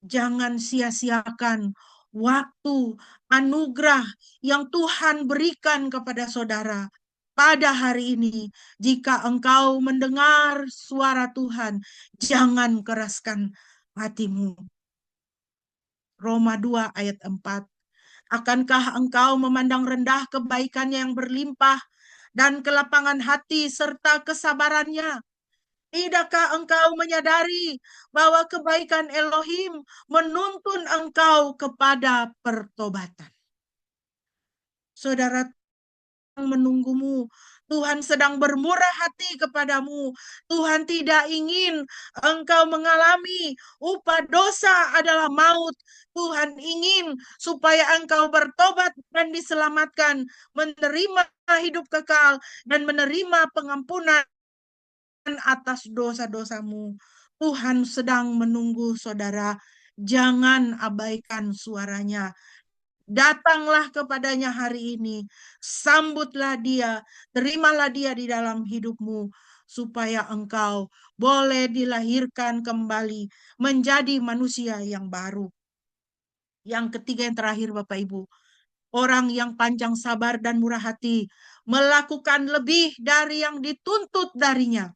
Speaker 1: Jangan sia-siakan waktu anugerah yang Tuhan berikan kepada saudara pada hari ini. Jika engkau mendengar suara Tuhan, jangan keraskan hatimu. Roma 2 ayat 4. Akankah engkau memandang rendah kebaikannya yang berlimpah dan kelapangan hati serta kesabarannya? Tidakkah engkau menyadari bahwa kebaikan Elohim menuntun engkau kepada pertobatan? Saudara, menunggumu. Tuhan sedang bermurah hati kepadamu. Tuhan tidak ingin engkau mengalami upah dosa adalah maut. Tuhan ingin supaya engkau bertobat dan diselamatkan, menerima hidup kekal dan menerima pengampunan atas dosa-dosamu. Tuhan sedang menunggu saudara. Jangan abaikan suaranya. Datanglah kepadanya hari ini. Sambutlah Dia. Terimalah Dia di dalam hidupmu. Supaya engkau boleh dilahirkan kembali menjadi manusia yang baru. Yang ketiga yang terakhir Bapak Ibu. Orang yang panjang sabar dan murah hati melakukan lebih dari yang dituntut darinya.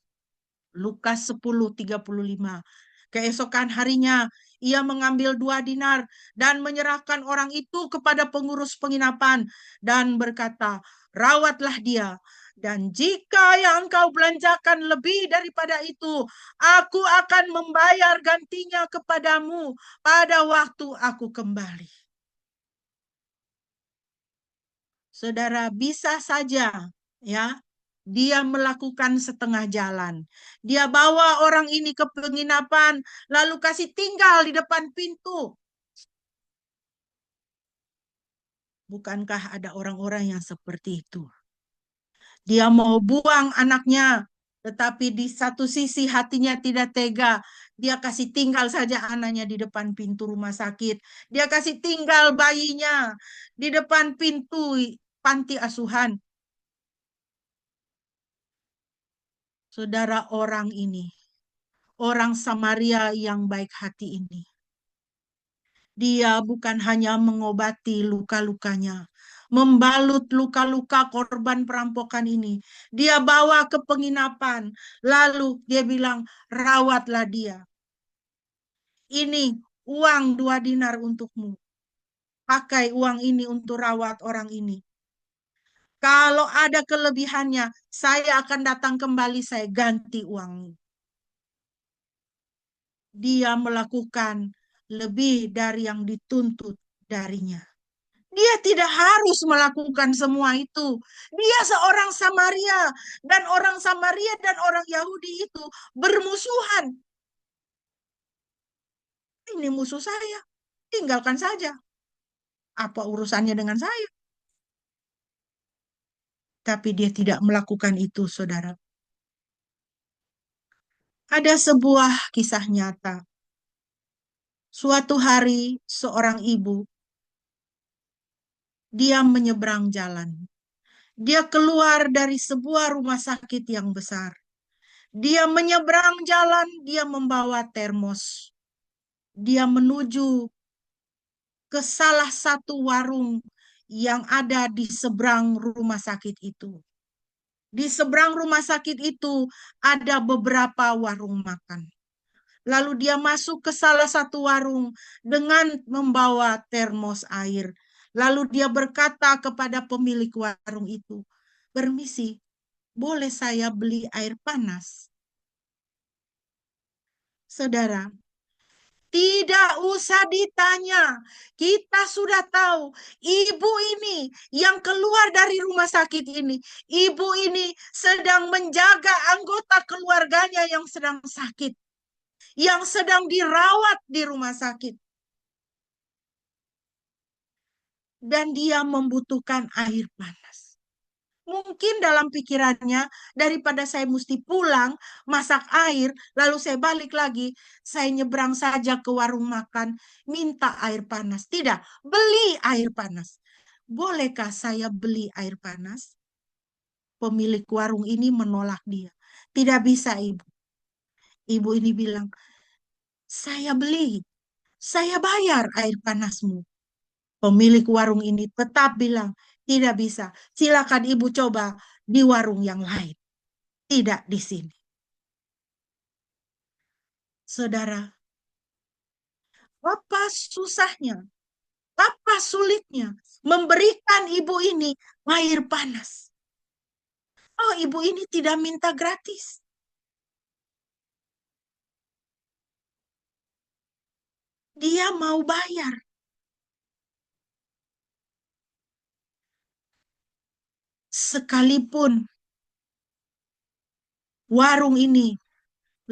Speaker 1: Lukas 10:35. Keesokan harinya ia mengambil 2 dinar dan menyerahkan orang itu kepada pengurus penginapan dan berkata, rawatlah dia. Dan jika yang engkau belanjakan lebih daripada itu, aku akan membayar gantinya kepadamu pada waktu aku kembali. Saudara, bisa saja ya dia melakukan setengah jalan. Dia bawa orang ini ke penginapan, lalu kasih tinggal di depan pintu. Bukankah ada orang-orang yang seperti itu? Dia mau buang anaknya, tetapi di satu sisi hatinya tidak tega. Dia kasih tinggal saja anaknya di depan pintu rumah sakit. Dia kasih tinggal bayinya di depan pintu panti asuhan. Saudara, orang ini, orang Samaria yang baik hati ini, dia bukan hanya mengobati luka-lukanya, membalut luka-luka korban perampokan ini. Dia bawa ke penginapan, lalu dia bilang, rawatlah dia. Ini uang 2 dinar untukmu. Pakai uang ini untuk rawat orang ini. Kalau ada kelebihannya, saya akan datang kembali, saya ganti uangnya. Dia melakukan lebih dari yang dituntut darinya. Dia tidak harus melakukan semua itu. Dia seorang Samaria, dan orang Samaria dan orang Yahudi itu bermusuhan. Ini musuh saya, tinggalkan saja. Apa urusannya dengan saya? Tapi dia tidak melakukan itu, saudara. Ada sebuah kisah nyata. Suatu hari, seorang ibu, dia menyeberang jalan. Dia keluar dari sebuah rumah sakit yang besar. Dia menyeberang jalan, dia membawa termos. Dia menuju ke salah satu warung yang ada di seberang rumah sakit itu. Di seberang rumah sakit itu ada beberapa warung makan. Lalu dia masuk ke salah satu warung dengan membawa termos air. Lalu dia berkata kepada pemilik warung itu, "Permisi, boleh saya beli air panas?" Saudara, tidak usah ditanya. Kita sudah tahu ibu ini yang keluar dari rumah sakit ini. Ibu ini sedang menjaga anggota keluarganya yang sedang sakit, yang sedang dirawat di rumah sakit. Dan dia membutuhkan air panas. Mungkin dalam pikirannya, daripada saya mesti pulang, masak air, lalu saya balik lagi, saya nyebrang saja ke warung makan, minta air panas. Tidak, beli air panas. Bolehkah saya beli air panas? Pemilik warung ini menolak dia. Tidak bisa, Ibu. Ibu ini bilang, saya beli, saya bayar air panasmu. Pemilik warung ini tetap bilang, tidak bisa. Silakan ibu coba di warung yang lain. Tidak di sini. Saudara, apa susahnya, apa sulitnya memberikan ibu ini air panas? Oh, ibu ini tidak minta gratis. Dia mau bayar. Sekalipun warung ini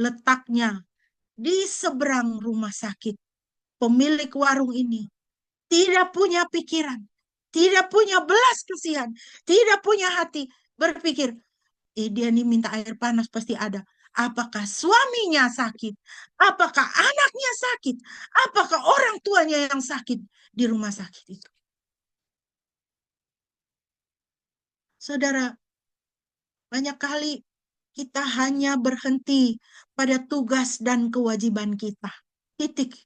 Speaker 1: letaknya di seberang rumah sakit, pemilik warung ini tidak punya pikiran, tidak punya belas kasihan, tidak punya hati, berpikir, dia nih minta air panas pasti ada. Apakah suaminya sakit? Apakah anaknya sakit? Apakah orang tuanya yang sakit di rumah sakit itu? Saudara, banyak kali kita hanya berhenti pada tugas dan kewajiban kita. Titik.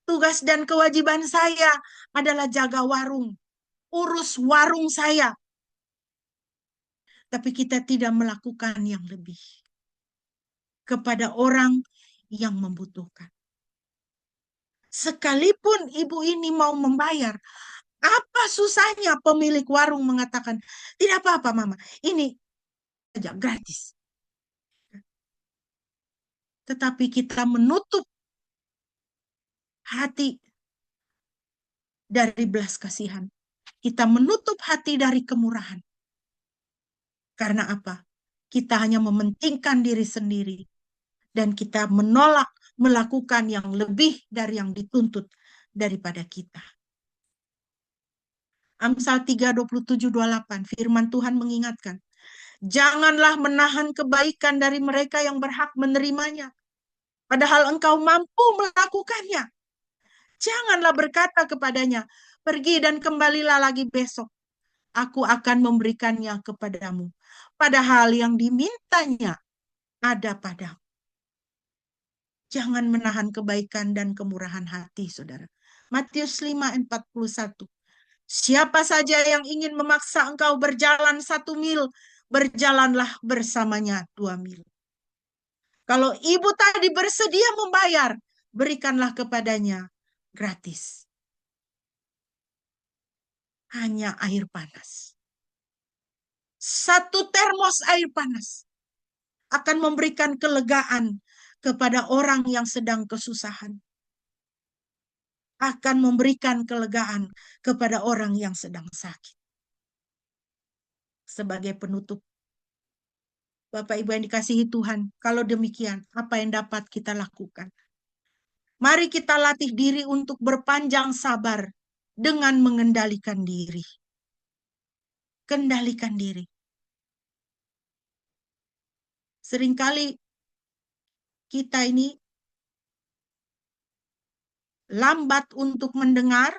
Speaker 1: Tugas dan kewajiban saya adalah jaga warung, urus warung saya. Tapi kita tidak melakukan yang lebih kepada orang yang membutuhkan. Sekalipun ibu ini mau membayar, apa susahnya pemilik warung mengatakan, tidak apa-apa mama, ini saja gratis. Tetapi kita menutup hati dari belas kasihan. Kita menutup hati dari kemurahan. Karena apa? Kita hanya mementingkan diri sendiri. Dan kita menolak melakukan yang lebih dari yang dituntut daripada kita. Amsal 3, 27, 28, firman Tuhan mengingatkan, janganlah menahan kebaikan dari mereka yang berhak menerimanya, padahal engkau mampu melakukannya. Janganlah berkata kepadanya, pergi dan kembalilah lagi besok, aku akan memberikannya kepadamu. Padahal yang dimintanya ada padamu. Jangan menahan kebaikan dan kemurahan hati, saudara. Matius 5:41. Siapa saja yang ingin memaksa engkau berjalan 1 mil, berjalanlah bersamanya 2 mil. Kalau ibu tadi bersedia membayar, berikanlah kepadanya gratis. Hanya air panas. 1 termos air panas akan memberikan kelegaan kepada orang yang sedang kesusahan. Akan memberikan kelegaan kepada orang yang sedang sakit. Sebagai penutup, Bapak Ibu yang dikasihi Tuhan, kalau demikian, apa yang dapat kita lakukan? Mari kita latih diri untuk berpanjang sabar dengan mengendalikan diri. Kendalikan diri. Seringkali kita ini lambat untuk mendengar,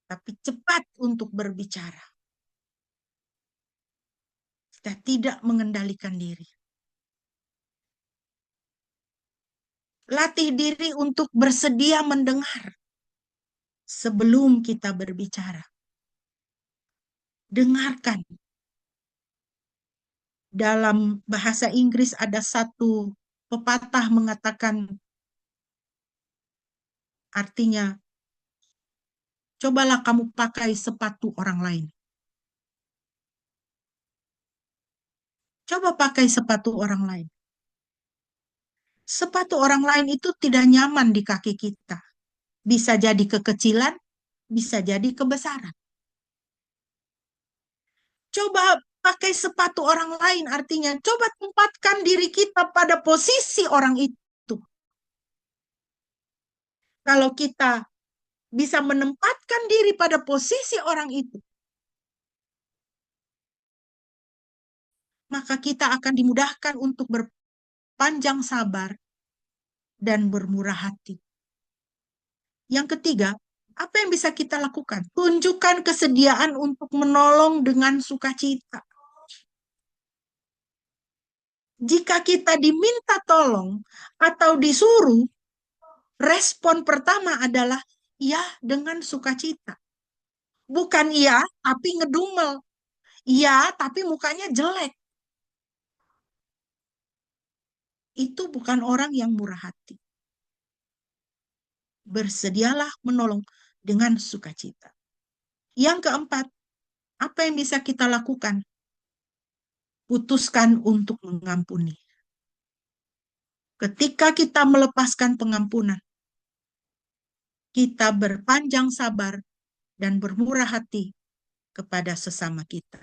Speaker 1: tapi cepat untuk berbicara. Kita tidak mengendalikan diri. Latih diri untuk bersedia mendengar sebelum kita berbicara. Dengarkan. Dalam bahasa Inggris ada satu pepatah mengatakan, artinya, cobalah kamu pakai sepatu orang lain. Coba pakai sepatu orang lain. Sepatu orang lain itu tidak nyaman di kaki kita. Bisa jadi kekecilan, bisa jadi kebesaran. Coba pakai sepatu orang lain, artinya coba tempatkan diri kita pada posisi orang itu. Kalau kita bisa menempatkan diri pada posisi orang itu, maka kita akan dimudahkan untuk berpanjang sabar dan bermurah hati. Yang ketiga, apa yang bisa kita lakukan? Tunjukkan kesediaan untuk menolong dengan sukacita. Jika kita diminta tolong atau disuruh, respon pertama adalah ya dengan sukacita. Bukan iya, tapi ngedumel. Iya, tapi mukanya jelek. Itu bukan orang yang murah hati. Bersedialah menolong dengan sukacita. Yang keempat, apa yang bisa kita lakukan? Putuskan untuk mengampuni. Ketika kita melepaskan pengampunan, kita berpanjang sabar dan bermurah hati kepada sesama kita.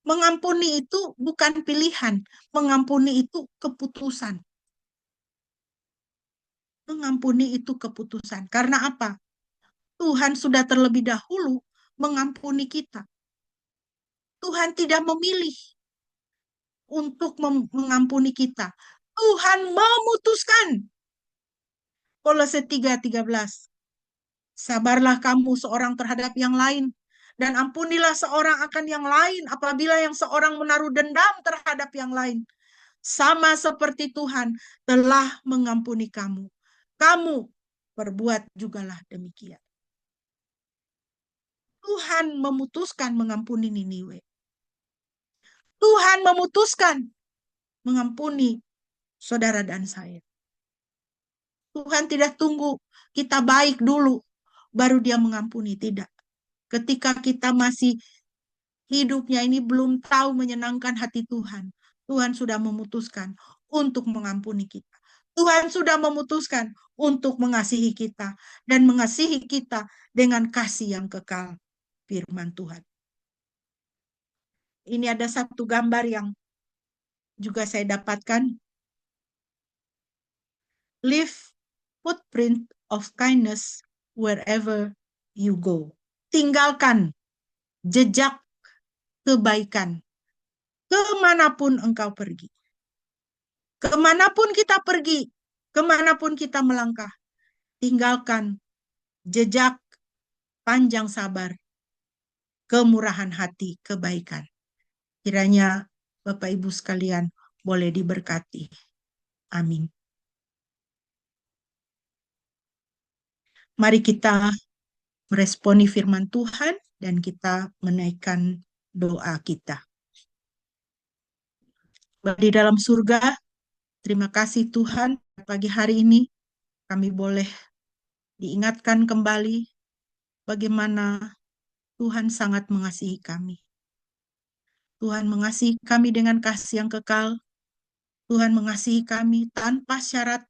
Speaker 1: Mengampuni itu bukan pilihan, mengampuni itu keputusan. Mengampuni itu keputusan. Karena apa? Tuhan sudah terlebih dahulu mengampuni kita. Tuhan tidak memilih untuk mengampuni kita. Tuhan memutuskan. Kolose 3:13. Sabarlah kamu seorang terhadap yang lain, dan ampunilah seorang akan yang lain apabila yang seorang menaruh dendam terhadap yang lain. Sama seperti Tuhan telah mengampuni kamu. Kamu berbuat jugalah demikian. Tuhan memutuskan mengampuni Niniwe. Tuhan memutuskan mengampuni saudara dan saya. Tuhan tidak tunggu kita baik dulu, baru dia mengampuni. Tidak. Ketika kita masih hidupnya ini belum tahu menyenangkan hati Tuhan, Tuhan sudah memutuskan untuk mengampuni kita. Tuhan sudah memutuskan untuk mengasihi kita dan mengasihi kita dengan kasih yang kekal, firman Tuhan. Ini ada satu gambar yang juga saya dapatkan. Leave footprint of kindness wherever you go. Tinggalkan jejak kebaikan kemanapun engkau pergi. Kemanapun kita pergi, kemanapun kita melangkah, tinggalkan jejak panjang sabar, kemurahan hati, kebaikan. Kiranya Bapak Ibu sekalian boleh diberkati. Amin. Mari kita meresponi firman Tuhan dan kita menaikkan doa kita. Bapa di dalam surga, terima kasih Tuhan, pagi hari ini kami boleh diingatkan kembali bagaimana Tuhan sangat mengasihi kami. Tuhan mengasihi kami dengan kasih yang kekal. Tuhan mengasihi kami tanpa syarat.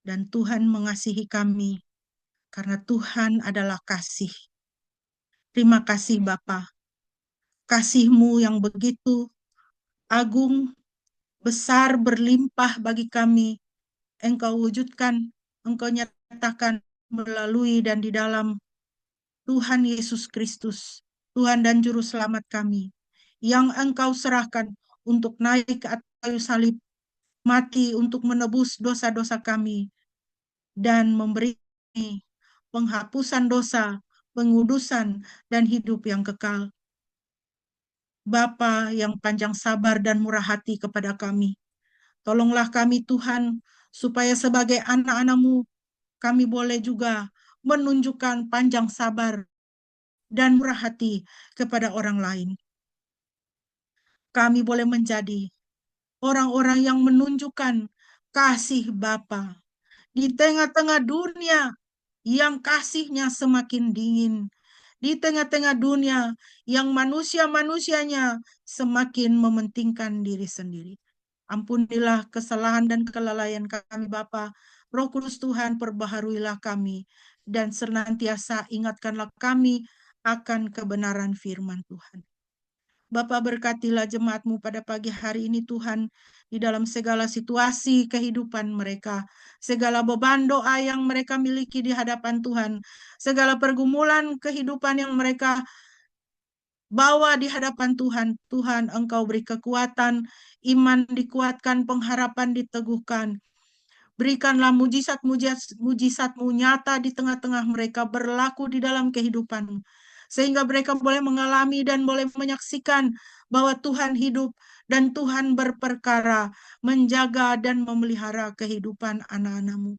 Speaker 1: Dan Tuhan mengasihi kami karena Tuhan adalah kasih. Terima kasih Bapa. Kasih-Mu yang begitu agung, besar, berlimpah bagi kami. Engkau wujudkan, Engkau nyatakan melalui dan di dalam Tuhan Yesus Kristus, Tuhan dan Juru Selamat kami, yang Engkau serahkan untuk naik ke atas kayu salib mati untuk menebus dosa-dosa kami dan memberi penghapusan dosa, pengudusan, dan hidup yang kekal. Bapa yang panjang sabar dan murah hati kepada kami, tolonglah kami Tuhan, supaya sebagai anak-anak-Mu, kami boleh juga menunjukkan panjang sabar dan murah hati kepada orang lain. Kami boleh menjadi orang-orang yang menunjukkan kasih Bapa di tengah-tengah dunia yang kasihnya semakin dingin, di tengah-tengah dunia yang manusia-manusianya semakin mementingkan diri sendiri. Ampunilah kesalahan dan kelalaian kami Bapa. Roh Kudus Tuhan, perbaharuilah kami dan senantiasa ingatkanlah kami akan kebenaran firman Tuhan. Bapa, berkatilah jemaat-Mu pada pagi hari ini Tuhan, di dalam segala situasi kehidupan mereka, segala beban doa yang mereka miliki di hadapan Tuhan, segala pergumulan kehidupan yang mereka bawa di hadapan Tuhan. Tuhan, Engkau beri kekuatan, iman dikuatkan, pengharapan diteguhkan. Berikanlah mujizat-mujizat-mu nyata di tengah-tengah mereka, berlaku di dalam kehidupan, sehingga mereka boleh mengalami dan boleh menyaksikan bahwa Tuhan hidup dan Tuhan berperkara, menjaga dan memelihara kehidupan anak-anak-Mu.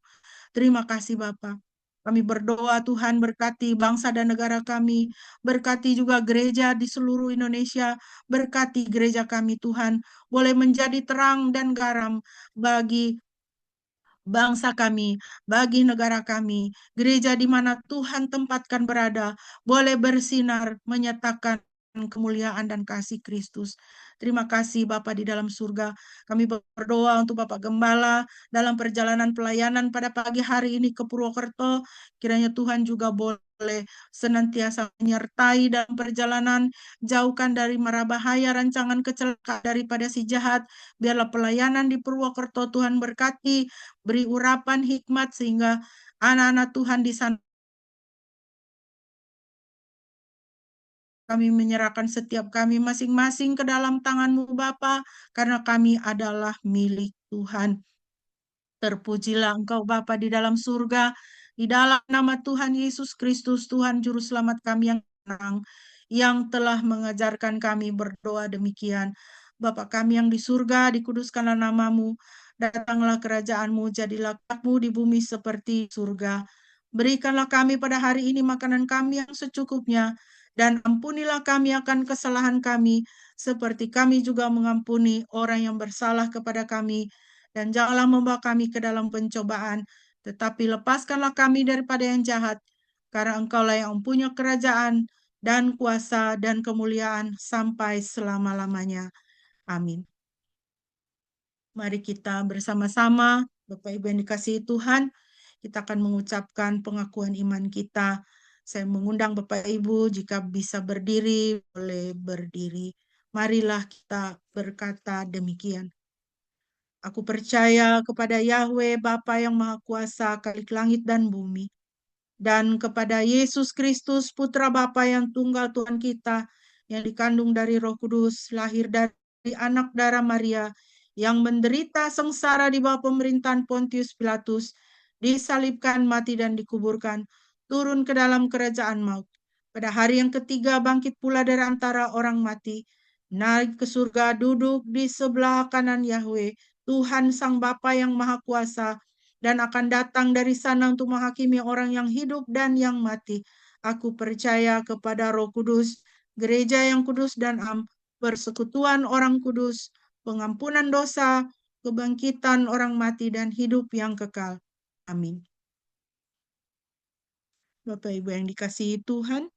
Speaker 1: Terima kasih Bapa. Kami berdoa Tuhan berkati bangsa dan negara kami, berkati juga gereja di seluruh Indonesia, berkati gereja kami Tuhan, boleh menjadi terang dan garam bagi bangsa kami, bagi negara kami, gereja di mana Tuhan tempatkan berada, boleh bersinar, menyatakan kemuliaan dan kasih Kristus. Terima kasih Bapa di dalam surga. Kami berdoa untuk Bapak Gembala dalam perjalanan pelayanan pada pagi hari ini ke Purwokerto. Kiranya Tuhan juga boleh senantiasa menyertai dalam perjalanan, jauhkan dari mara bahaya, rancangan kecelakaan daripada si jahat. Biarlah pelayanan di Purwokerto Tuhan berkati, beri urapan hikmat sehingga anak-anak Tuhan di sana. Kami menyerahkan setiap kami masing-masing ke dalam tangan-Mu Bapa, karena kami adalah milik Tuhan. Terpujilah Engkau Bapa di dalam surga, di dalam nama Tuhan Yesus Kristus, Tuhan Juru Selamat kami yang tenang, yang telah mengajarkan kami berdoa demikian. Bapa kami yang di surga, dikuduskanlah nama-Mu, datanglah kerajaan-Mu, jadilah kehendak-Mu di bumi seperti surga. Berikanlah kami pada hari ini makanan kami yang secukupnya, dan ampunilah kami akan kesalahan kami, seperti kami juga mengampuni orang yang bersalah kepada kami. Dan janganlah membawa kami ke dalam pencobaan, tetapi lepaskanlah kami daripada yang jahat, karena Engkaulah yang mempunyai kerajaan dan kuasa dan kemuliaan sampai selama-lamanya. Amin. Mari kita bersama-sama, Bapak Ibu yang dikasihi Tuhan, kita akan mengucapkan pengakuan iman kita. Saya mengundang Bapak Ibu jika bisa berdiri, boleh berdiri. Marilah kita berkata demikian. Aku percaya kepada Yahweh Bapa yang Maha Kuasa, Khalik langit dan bumi, dan kepada Yesus Kristus, Putra Bapa yang tunggal Tuhan kita, yang dikandung dari Roh Kudus, lahir dari anak darah Maria, yang menderita sengsara di bawah pemerintahan Pontius Pilatus, disalibkan, mati dan dikuburkan, turun ke dalam kerajaan maut. Pada hari yang ketiga bangkit pula dari antara orang mati, naik ke surga, duduk di sebelah kanan Yahweh, Tuhan Sang Bapa yang Maha Kuasa, dan akan datang dari sana untuk menghakimi orang yang hidup dan yang mati. Aku percaya kepada Roh Kudus, gereja yang kudus dan persekutuan orang kudus, pengampunan dosa, kebangkitan orang mati, dan hidup yang kekal. Amin. Bapak Ibu yang dikasihi Tuhan,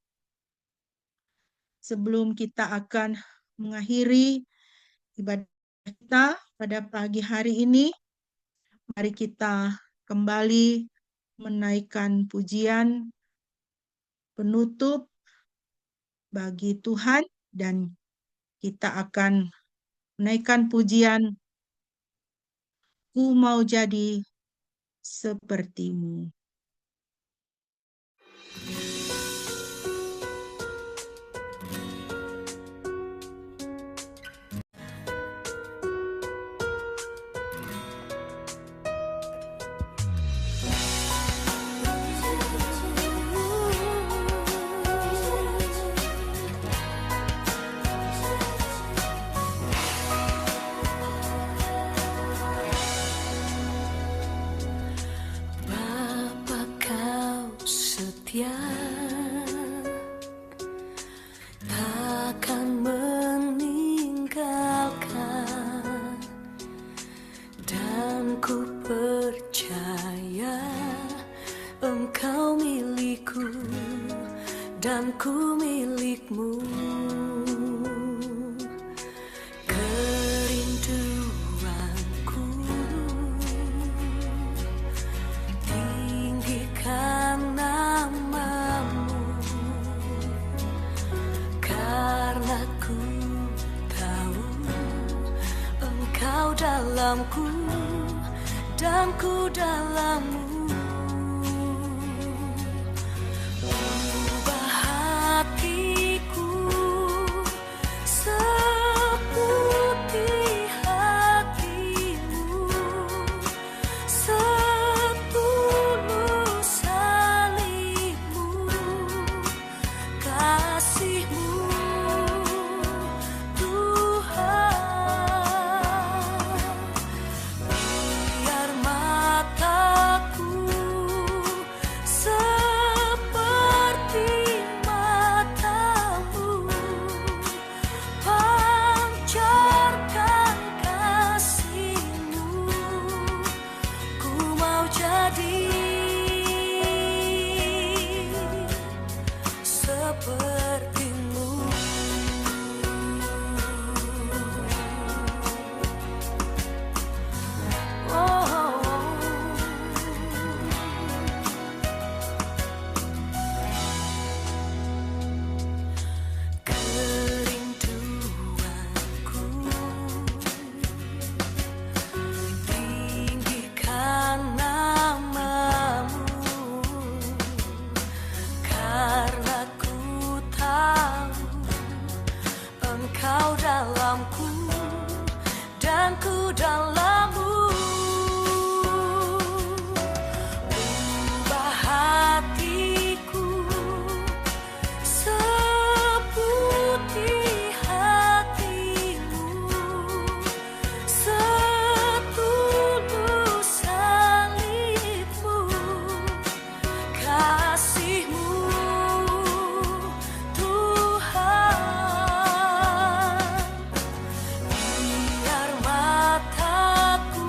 Speaker 1: sebelum kita akan mengakhiri ibadah kita pada pagi hari ini, mari kita kembali menaikkan pujian penutup bagi Tuhan, dan kita akan menaikkan pujian Ku Mau Jadi Sepertimu.
Speaker 2: dalamku dan ku dalammu. Ubah hatiku seputih hatimu, setulus salibmu, kasihmu Tuhan. Biar mataku seperti matamu, pancarkan kasihmu, ku mau jadi sepertimu. Kerinduanku tinggikan namamu, karena ku tahu Engkau dalamku dan ku dalammu. Ubah hatiku seputih hatimu, setulus salibmu, kasihmu Tuhan. Biar mataku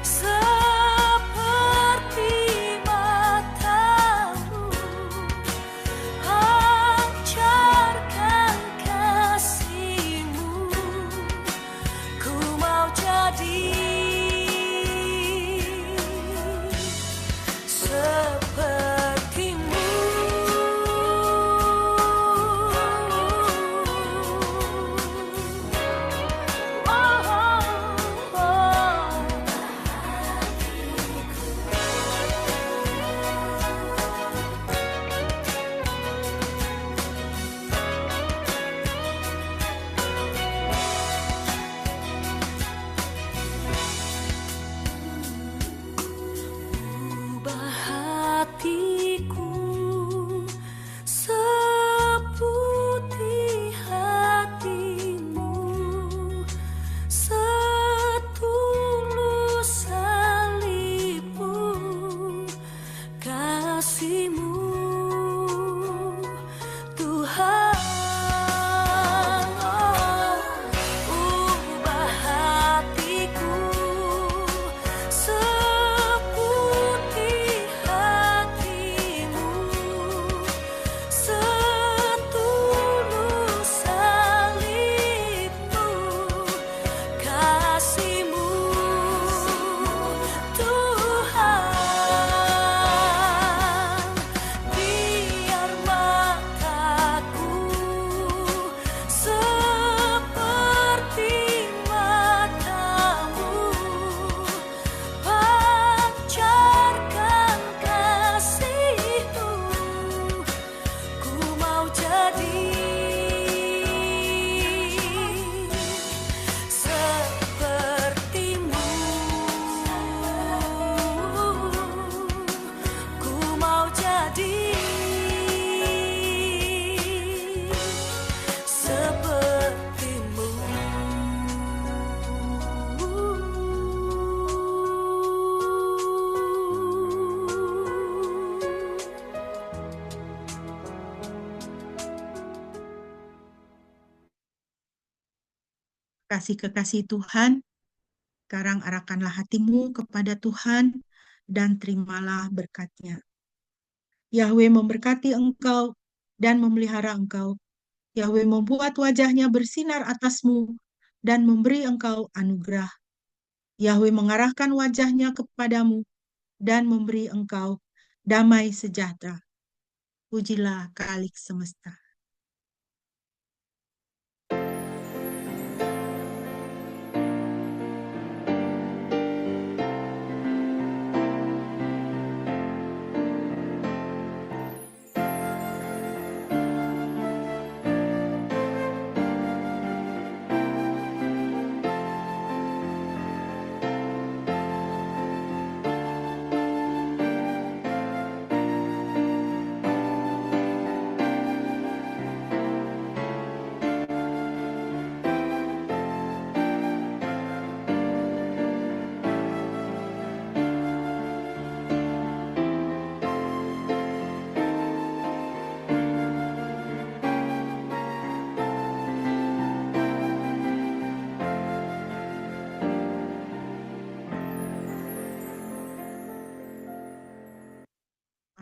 Speaker 2: seperti matamu, pancarkan kasihmu, ku mau jadi sepertimu. Ubah hatiku seputih hatimu, setulus salibmu, kasihmu Tuhan. Ubah hatiku seputih hatimu, setulus salibmu, kasihmu Tuhan. Biar mataku seperti matamu, pancarkan kasihmu, ku mau jadi sepertimu, ku mau jadi sepertimu.
Speaker 1: Kasih kekasih Tuhan, sekarang arahkanlah hatimu kepada Tuhan dan terimalah berkat-Nya. Yahweh memberkati engkau dan memelihara engkau. Yahweh membuat wajahnya bersinar atasmu dan memberi engkau anugerah. Yahweh mengarahkan wajahnya kepadamu dan memberi engkau damai sejahtera. Pujilah Khalik semesta.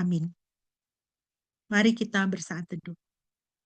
Speaker 1: Amin. Mari kita bersaat teduh.